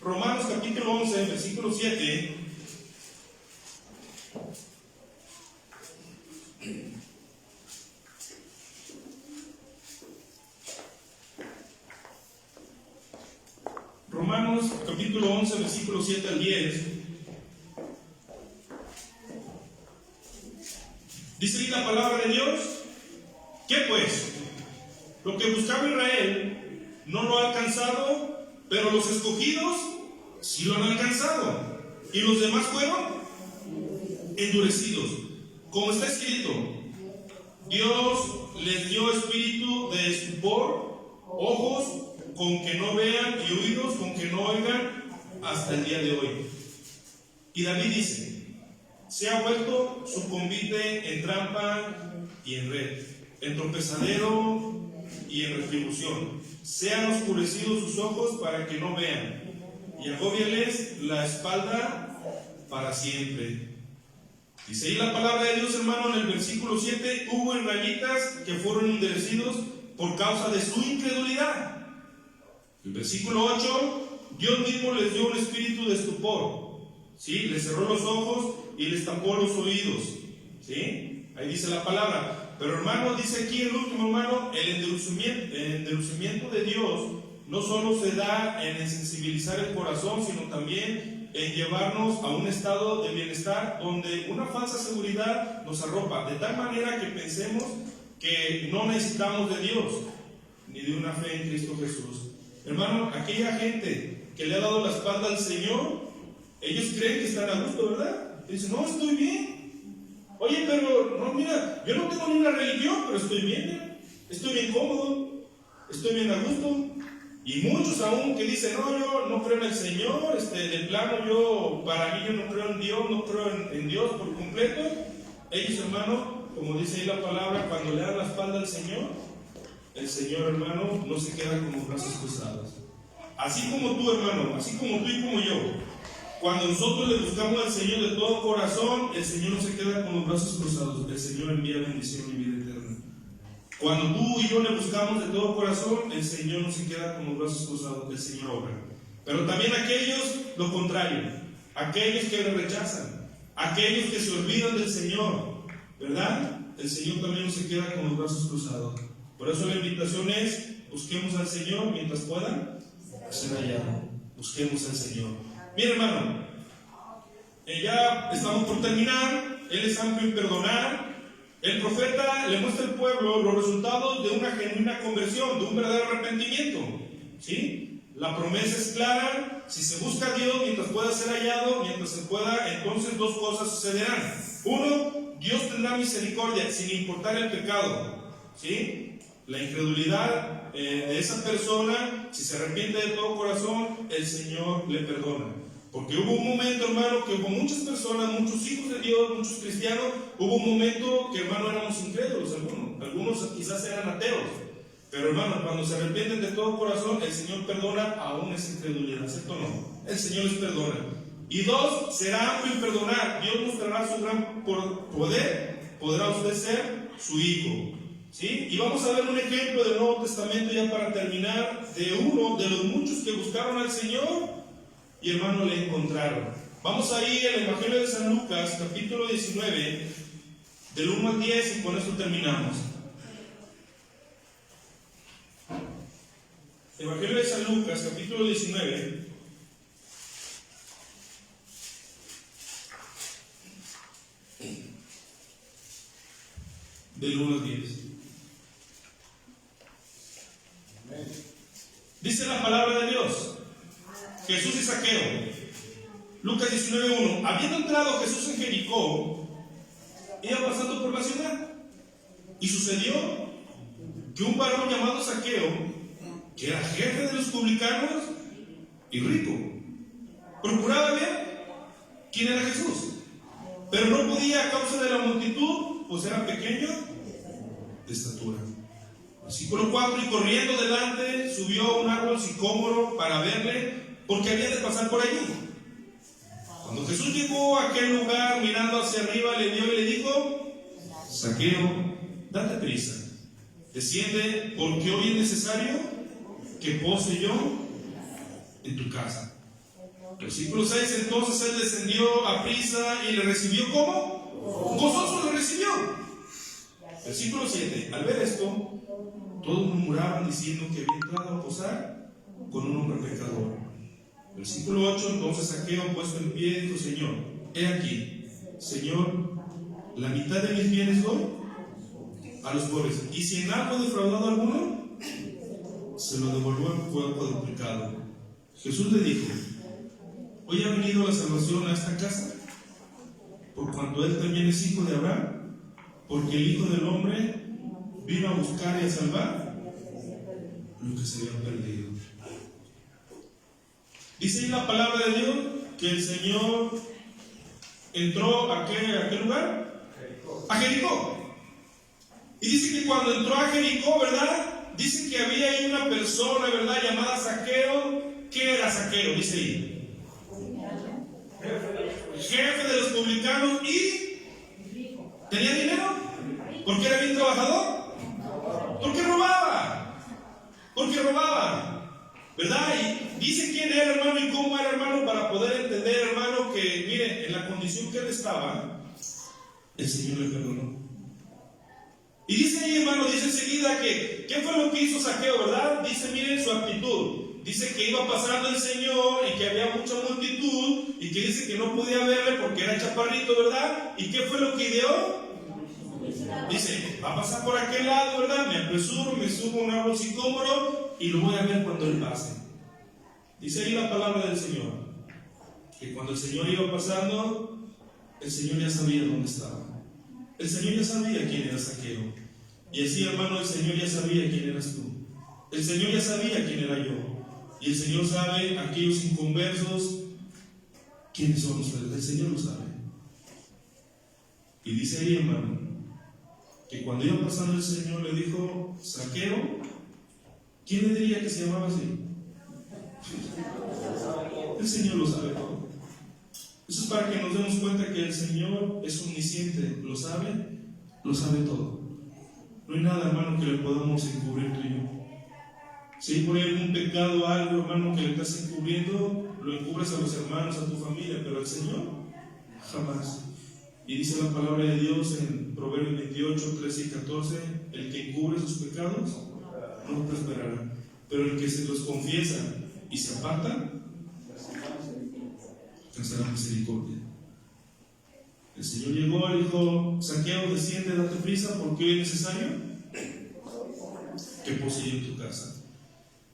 Speaker 4: Romanos capítulo 11, versículo 7. Romanos capítulo 11, versículo 7 al 10. Dice ahí la palabra de Dios. ¿Qué pues? Lo que buscaba Israel no lo ha alcanzado, pero los escogidos sí lo han alcanzado. Y los demás fueron endurecidos. Como está escrito, Dios les dio espíritu de estupor, ojos con que no vean y oídos con que no oigan hasta el día de hoy. Y David dice, se ha vuelto su convite en trampa y en red, en tropezadero y en retribución. Sean oscurecidos sus ojos para que no vean, y agóbiales la espalda para siempre. Dice ahí la palabra de Dios, hermano, en el versículo 7, hubo israelitas que fueron endurecidos por causa de su incredulidad. El versículo 8, Dios mismo les dio un espíritu de estupor, ¿sí? Les cerró los ojos y les tapó los oídos, ¿sí? Ahí dice la palabra. Pero hermano, dice aquí el último, hermano, el endurecimiento de Dios no solo se da en sensibilizar el corazón, sino también en llevarnos a un estado de bienestar donde una falsa seguridad nos arropa, de tal manera que pensemos que no necesitamos de Dios ni de una fe en Cristo Jesús. Hermano, aquella gente que le ha dado la espalda al Señor, ellos creen que están a gusto, ¿verdad? Y dicen, no, estoy bien. Oye, pero no, mira, yo no tengo ni una religión, pero estoy bien, mira. Estoy bien cómodo, estoy bien a gusto. Y muchos aún que dicen, no, yo no creo en el Señor, de plano para mí yo no creo en Dios, no creo en Dios por completo. Ellos, hermano, como dice ahí la palabra, cuando le dan la espalda al Señor, el Señor, hermano, no se queda con los brazos cruzados. Así como tú, hermano, así como tú y como yo, cuando nosotros le buscamos al Señor de todo corazón, el Señor no se queda con los brazos cruzados, el Señor envía bendición y vida eterna. Cuando tú y yo le buscamos de todo corazón, el Señor no se queda con los brazos cruzados, el Señor obra. Pero también aquellos, lo contrario, aquellos que le rechazan, aquellos que se olvidan del Señor, ¿verdad? El Señor también no se queda con los brazos cruzados. Por eso la invitación es, busquemos al Señor mientras puedan ser hallado. Busquemos al Señor. Mira, hermano, ya estamos por terminar. Él es amplio en perdonar. El profeta le muestra al pueblo los resultados de una genuina conversión, de un verdadero arrepentimiento, ¿sí? La promesa es clara. Si se busca a Dios mientras pueda ser hallado, mientras se pueda, entonces dos cosas sucederán. Uno, Dios tendrá misericordia sin importar el pecado, ¿sí? La incredulidad de esa persona, si se arrepiente de todo corazón, el Señor le perdona. Porque hubo un momento, hermano, que hubo muchas personas, muchos hijos de Dios, muchos cristianos, hubo un momento que, hermano, éramos incrédulos algunos quizás eran ateos. Pero, hermano, cuando se arrepienten de todo corazón, el Señor perdona aún esa incredulidad, ¿cierto o no? El Señor les perdona. Y dos, será amplio en perdonar. Dios mostrará su gran poder. Podrá usted ser su hijo. ¿Sí? Y vamos a ver un ejemplo del Nuevo Testamento ya para terminar, de uno de los muchos que buscaron al Señor y, hermano, le encontraron. Vamos a ir al Evangelio de San Lucas, capítulo 19, del 1 al 10, y con esto terminamos. Evangelio de San Lucas, capítulo 19, del 1 al 10. Dice la palabra de Dios: Jesús y Zaqueo. Lucas 19:1. Habiendo entrado Jesús en Jericó, iba pasando por la ciudad. Y sucedió que un varón llamado Zaqueo, que era jefe de los publicanos y rico, procuraba ver quién era Jesús, pero no podía a causa de la multitud, pues era pequeño de estatura. Versículo 4: y corriendo delante subió a un árbol sicómoro para verle, porque había de pasar por allí. Cuando Jesús llegó a aquel lugar, mirando hacia arriba, le vio y le dijo: Zaqueo, date prisa, desciende, porque hoy es necesario que pose yo en tu casa. Versículo 6: entonces él descendió a prisa y le recibió ¿cómo? Gozoso le recibió. Versículo 7: al ver esto, todos murmuraban diciendo que había entrado a posar con un hombre pecador. Versículo 8: entonces Zaqueo, puesto en pie, dijo: Señor, he aquí, Señor, la mitad de mis bienes doy a los pobres, y si en algo he defraudado a alguno, se lo devolvió en fuego duplicado. Jesús le dijo: hoy ha venido la salvación a esta casa, por cuanto él también es hijo de Abraham, porque el Hijo del Hombre vino a buscar y a salvar lo que se había perdido. Dice ahí la palabra de Dios que el Señor entró ¿a qué lugar? A Jericó. Y dice que cuando entró a Jericó, ¿verdad? Dice que había ahí una persona, ¿verdad?, llamada Zaqueo. ¿Qué era Zaqueo? Dice ahí: jefe de los publicanos y ¿tenía dinero? ¿Porque era bien trabajador? Porque robaba. Porque robaba, ¿verdad? Y dice quién era, hermano, y cómo era, hermano, para poder entender, hermano, que mire, en la condición que él estaba, el Señor le perdonó. Y dice ahí, hermano, dice enseguida que ¿qué fue lo que hizo Zaqueo, verdad? Dice, miren su actitud. Dice que iba pasando el Señor y que había mucha multitud, y que dice que no podía verle porque era chaparrito, ¿verdad? ¿Y qué fue lo que ideó? Dice, va a pasar por aquel lado, ¿verdad? Me apresuro, me subo a un árbol sicómoro y lo voy a ver cuando él pase. Dice ahí la palabra del Señor, que cuando el Señor iba pasando, el Señor ya sabía dónde estaba. El Señor ya sabía quién era Zaqueo. Y así, hermano, el Señor ya sabía quién eras tú. El Señor ya sabía quién era yo. Y el Señor sabe, aquellos inconversos, quiénes son ustedes. El Señor lo sabe. Y dice ahí, hermano, que cuando iba pasando el Señor le dijo: Zaqueo. ¿Quién le diría que se llamaba así? El Señor lo sabe todo. Eso es para que nos demos cuenta que el Señor es omnisciente, lo sabe todo. No hay nada, hermano, que le podamos encubrir tú y yo. Si hay por ahí algún pecado, algo, hermano, que le estás encubriendo, lo encubres a los hermanos, a tu familia, pero al Señor, jamás. Y dice la palabra de Dios en Proverbios 28, 13 y 14: el que encubre sus pecados no prosperará, pero el que se los confiesa y se aparta alcanzará misericordia. El Señor llegó y dijo: Zaqueo, desciende, date prisa, porque hoy es necesario que posee en tu casa.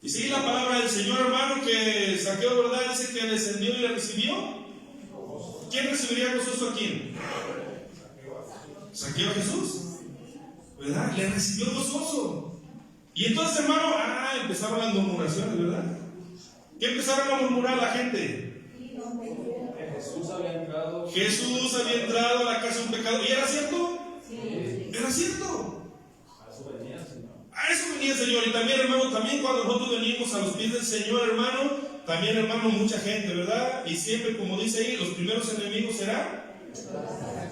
Speaker 4: Y sigue la palabra del Señor, hermano, que Zaqueo, ¿verdad?, dice que descendió y le recibió. ¿Quién recibiría gozoso a quién? Zaqueo a Jesús, ¿verdad? Le recibió gozoso. Y entonces, hermano, empezaron las murmuraciones, ¿verdad? ¿Qué empezaron a murmurar la gente?
Speaker 3: Jesús había entrado.
Speaker 4: Jesús había entrado a la casa de un pecador. ¿Y era cierto?
Speaker 2: Sí.
Speaker 4: Era cierto.
Speaker 3: A eso venía el Señor.
Speaker 4: A eso venía el Señor. Y también, hermano, también cuando nosotros venimos a los pies del Señor, hermano, también, hermano, mucha gente, ¿verdad? Y siempre, como dice ahí, los primeros enemigos serán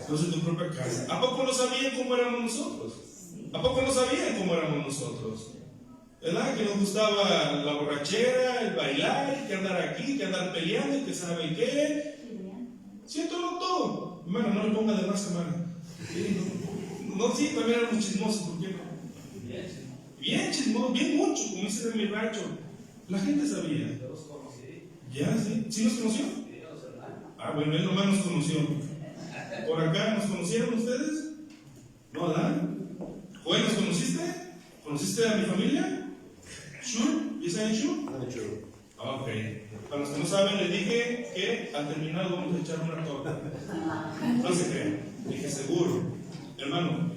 Speaker 4: los de tu propia casa. ¿A poco no sabían cómo éramos nosotros? ¿A poco no sabían cómo éramos nosotros? ¿Verdad? Que nos gustaba la borrachera, el bailar, que andar aquí, que andar peleando, que sabe qué. ¿Cierto o no todo? Hermano, no le ponga de más, hermano. No, sí, también éramos chismosos, ¿por qué no? Bien chismosos, bien mucho, como dice de mi rancho. La gente sabía.
Speaker 3: Yo los conocí.
Speaker 4: ¿Ya? ¿Sí? ¿Sí nos conoció?
Speaker 3: Sí, los hermanos.
Speaker 4: Ah, bueno, él nomás nos conoció. ¿Por acá nos conocieron ustedes? ¿No, verdad? ¿Joel, nos conociste? ¿Conociste a mi familia? ¿Sure? ¿Yes, I am sure? Ok. Para los que no saben, le dije que al terminar vamos a echar una torta. No se crean. Dije seguro. Hermano,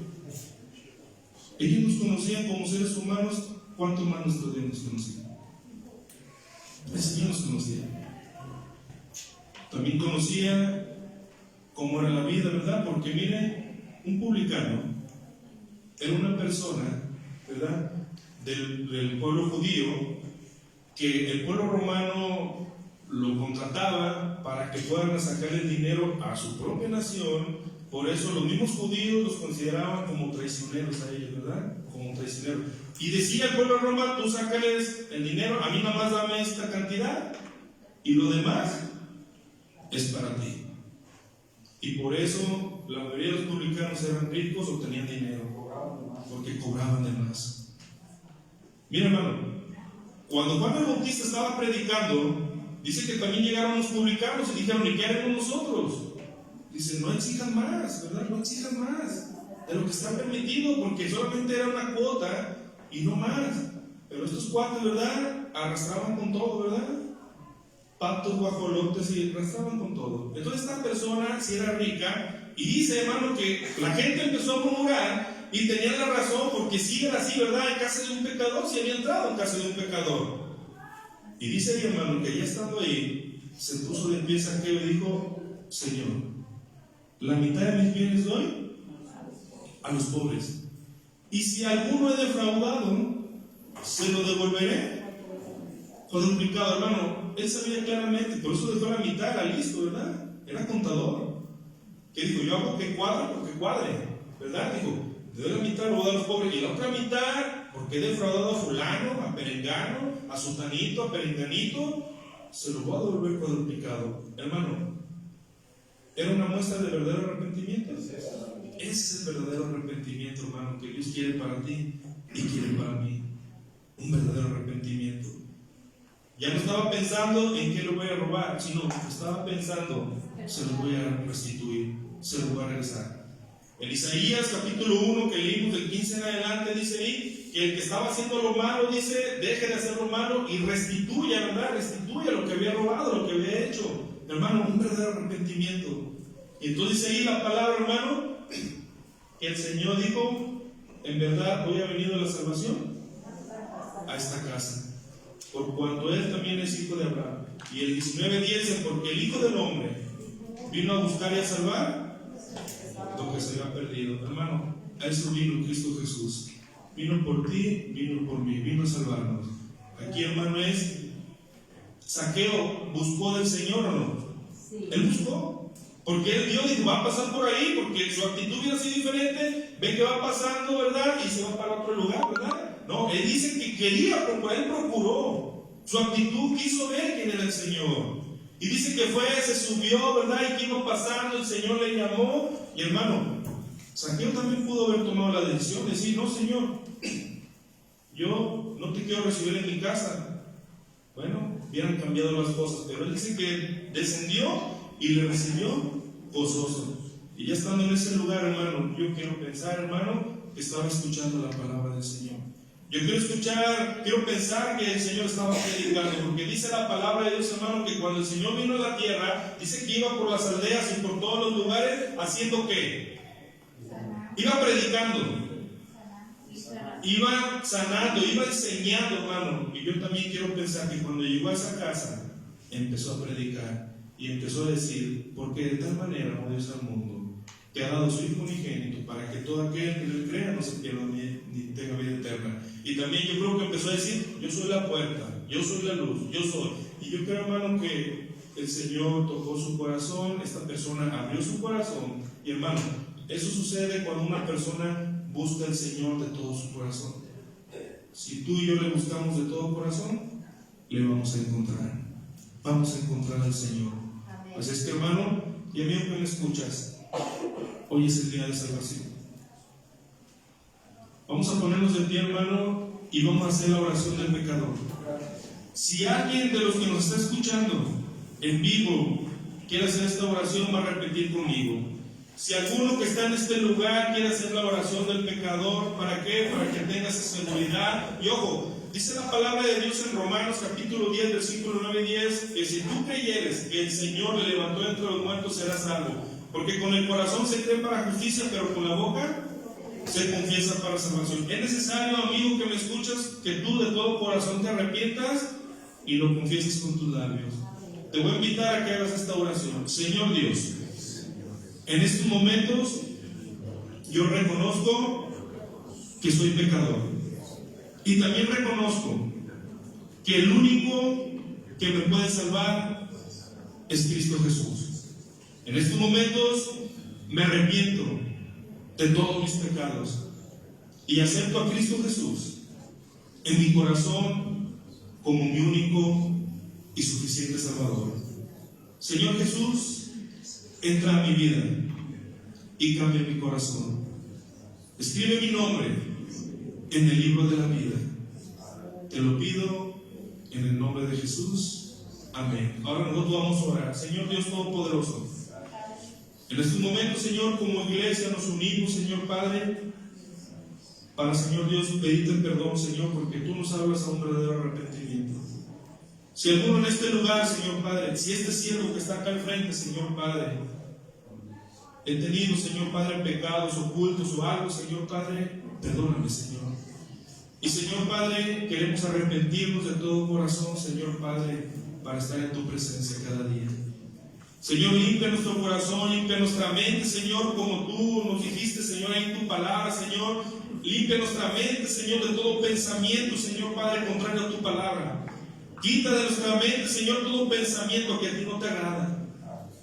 Speaker 4: ellos nos conocían como seres humanos. ¿Cuánto más nuestro Dios nos conocía? El Señor nos conocía. También conocía cómo era la vida, ¿verdad? Porque mire, un publicano era una persona, ¿verdad? Del pueblo judío, que el pueblo romano lo contrataba para que fueran a sacar el dinero a su propia nación. Por eso los mismos judíos los consideraban como traicioneros a ellos, ¿verdad? Como traicioneros. Y decía el pueblo romano, tú sácales el dinero, a mí nada más dame esta cantidad y lo demás es para ti. Y por eso la mayoría de los publicanos eran ricos o tenían dinero, porque cobraban de más. Mira, hermano, cuando Juan el Bautista estaba predicando, dice que también llegaron los publicanos y dijeron, ¿y qué haremos nosotros? Dice, no exijan más, ¿verdad? No exijan más de lo que está permitido, porque solamente era una cuota y no más. Pero estos cuates, ¿verdad? Arrastraban con todo, ¿verdad? Patos, guajolotes y arrastraban con todo. Entonces esta persona sí era rica y dice, hermano, que la gente empezó a murmurar y tenían la razón, porque sí era así, ¿verdad? En casa de un pecador, sí había entrado en casa de un pecador. Y dice ahí, hermano, que ya estando ahí, se puso de pie Zaqueo y dijo, Señor, la mitad de mis bienes doy a los pobres. Y si alguno he defraudado, se lo devolveré cuadruplicado, hermano. Él sabía claramente, por eso dejó la mitad, era listo, ¿verdad? Era contador. Que dijo, yo hago que cuadre porque cuadre, ¿verdad? Dijo, le doy la mitad, lo voy a dar a los pobres, y la otra mitad, porque he defraudado a fulano, a perengano, a sutanito, a perenganito, se lo voy a devolver cuadruplicado. Hermano, ¿era una muestra de verdadero arrepentimiento? Ese es el verdadero arrepentimiento, hermano, que Dios quiere para ti y quiere para mí. Un verdadero arrepentimiento. Ya no estaba pensando en qué lo voy a robar, sino estaba pensando, se lo voy a restituir, se lo voy a regresar. En Isaías capítulo 1, que leímos del 15 en adelante, dice ahí que el que estaba haciendo lo malo, dice, deje de hacer lo malo y restituya, ¿verdad? Restituya lo que había robado, lo que había hecho. Hermano, un verdadero arrepentimiento. Y entonces dice ahí la palabra, hermano, que el Señor dijo, en verdad hoy ha venido la salvación a esta casa, por cuanto él también es hijo de Abraham. Y el 19 dice, porque el Hijo del Hombre vino a buscar y a salvar lo que se había perdido. Hermano, a eso vino Cristo Jesús. Vino por ti, vino por mí, vino a salvarnos. Aquí, hermano, es Zaqueo, ¿buscó del Señor o no? Sí. Él buscó, porque él vio, dijo, va a pasar por ahí, porque su actitud hubiera sido diferente, ve que va pasando, ¿verdad? Y se va para otro lugar, ¿verdad? No, él dice que quería procurar, él procuró, su actitud quiso ver quién era el Señor. Y dice que fue, se subió, ¿verdad? Y que iba pasando, el Señor le llamó. Y hermano, Zaqueo también pudo haber tomado la decisión de decir, no, Señor, yo no te quiero recibir en mi casa. Bueno, hubieran cambiado las cosas, pero él dice que descendió y le recibió gozoso. Y ya estando en ese lugar, hermano, yo quiero pensar, hermano, que estaba escuchando la palabra del Señor. Yo quiero pensar que el Señor estaba predicando, porque dice la palabra de Dios, hermano, que cuando el Señor vino a la tierra, dice que iba por las aldeas y por todos los lugares, ¿haciendo qué? Iba predicando, iba sanando, iba enseñando, hermano. Y yo también quiero pensar que cuando llegó a esa casa, empezó a predicar. y empezó a decir: porque de tal manera amó Dios al mundo, que ha dado su Hijo unigénito, para que todo aquel que en él crea no se pierda ni tenga vida eterna. Y también yo creo que empezó a decir: yo soy la puerta, yo soy la luz, yo soy. Y yo creo, hermano, que el Señor tocó su corazón, esta persona abrió su corazón. Y hermano, eso sucede cuando una persona busca al Señor de todo su corazón. Si tú y yo le buscamos de todo corazón, le vamos a encontrar. Vamos a encontrar al Señor. Pues es que, hermano, y amigo que me escuchas, hoy es el día de salvación. Vamos a ponernos de pie, hermano, y vamos a hacer la oración del pecador. Si alguien de los que nos está escuchando en vivo quiere hacer esta oración, va a repetir conmigo. Si alguno que está en este lugar quiere hacer la oración del pecador, ¿para qué? Para que tengas esa seguridad. Y ojo, dice la palabra de Dios en Romanos capítulo 10, versículo 9 y 10, que si tú creyeres que el Señor le levantó entre los muertos, serás salvo. Porque con el corazón se cree para justicia, pero con la boca se confiesa para salvación. Es necesario, amigo que me escuchas, que tú de todo corazón te arrepientas y lo confieses con tus labios. Te voy a invitar a que hagas esta oración. Señor Dios, en estos momentos yo reconozco que soy pecador, y también reconozco que el único que me puede salvar es Cristo Jesús. En estos momentos me arrepiento de todos mis pecados y acepto a Cristo Jesús en mi corazón como mi único y suficiente Salvador. Señor Jesús, entra a mi vida y cambia mi corazón. Escribe mi nombre en el libro de la vida. Te lo pido en el nombre de Jesús. Amén. Ahora nosotros vamos a orar. Señor Dios Todopoderoso, en estos momentos, Señor, como iglesia nos unimos, Señor Padre, para, Señor Dios, pedirte perdón, Señor, porque tú nos hablas a un verdadero arrepentimiento. Si alguno en este lugar, Señor Padre, si este siervo que está acá al frente, Señor Padre, he tenido, Señor Padre, pecados ocultos o algo, Señor Padre, perdóname, Señor. Y, Señor Padre, queremos arrepentirnos de todo corazón, Señor Padre, para estar en tu presencia cada día. Señor, limpia nuestro corazón, limpia nuestra mente, Señor, como tú nos dijiste, Señor, ahí en tu palabra, Señor. Limpia nuestra mente, Señor, de todo pensamiento, Señor Padre, contrario a tu palabra. Quita de nuestra mente, Señor, todo pensamiento que a ti no te agrada.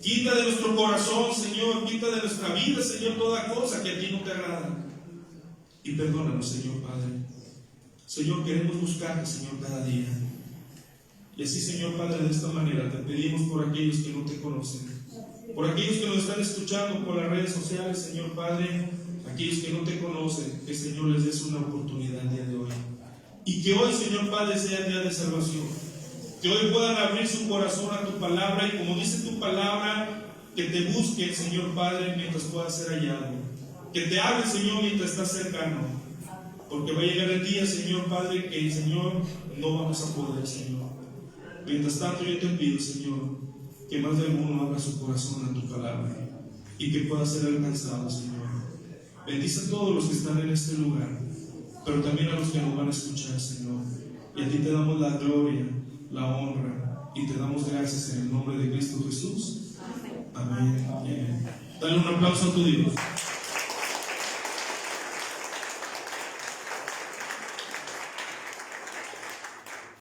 Speaker 4: Quita de nuestro corazón, Señor, quita de nuestra vida, Señor, toda cosa que a ti no te agrada. Y perdónanos, Señor Padre. Señor, queremos buscarte, Señor, cada día. Y así, Señor Padre, de esta manera te pedimos por aquellos que no te conocen, por aquellos que nos están escuchando por las redes sociales, Señor Padre, aquellos que no te conocen, que, Señor, les des una oportunidad el día de hoy. Y que hoy, Señor Padre, sea el día de salvación. Que hoy puedan abrir su corazón a tu palabra y, como dice tu palabra, que te busquen, Señor Padre, mientras pueda ser hallado. Que te hable, Señor, mientras estás cercano. Porque va a llegar el día, Señor Padre, que, Señor, no vamos a poder, Señor. Mientras tanto, yo te pido, Señor, que más de alguno abra su corazón a tu palabra y que pueda ser alcanzado, Señor. Bendice a todos los que están en este lugar, pero también a los que nos van a escuchar, Señor. Y a ti te damos la gloria, la honra, y te damos gracias en el nombre de Cristo Jesús. Amén. Amén. Dale un aplauso a tu Dios.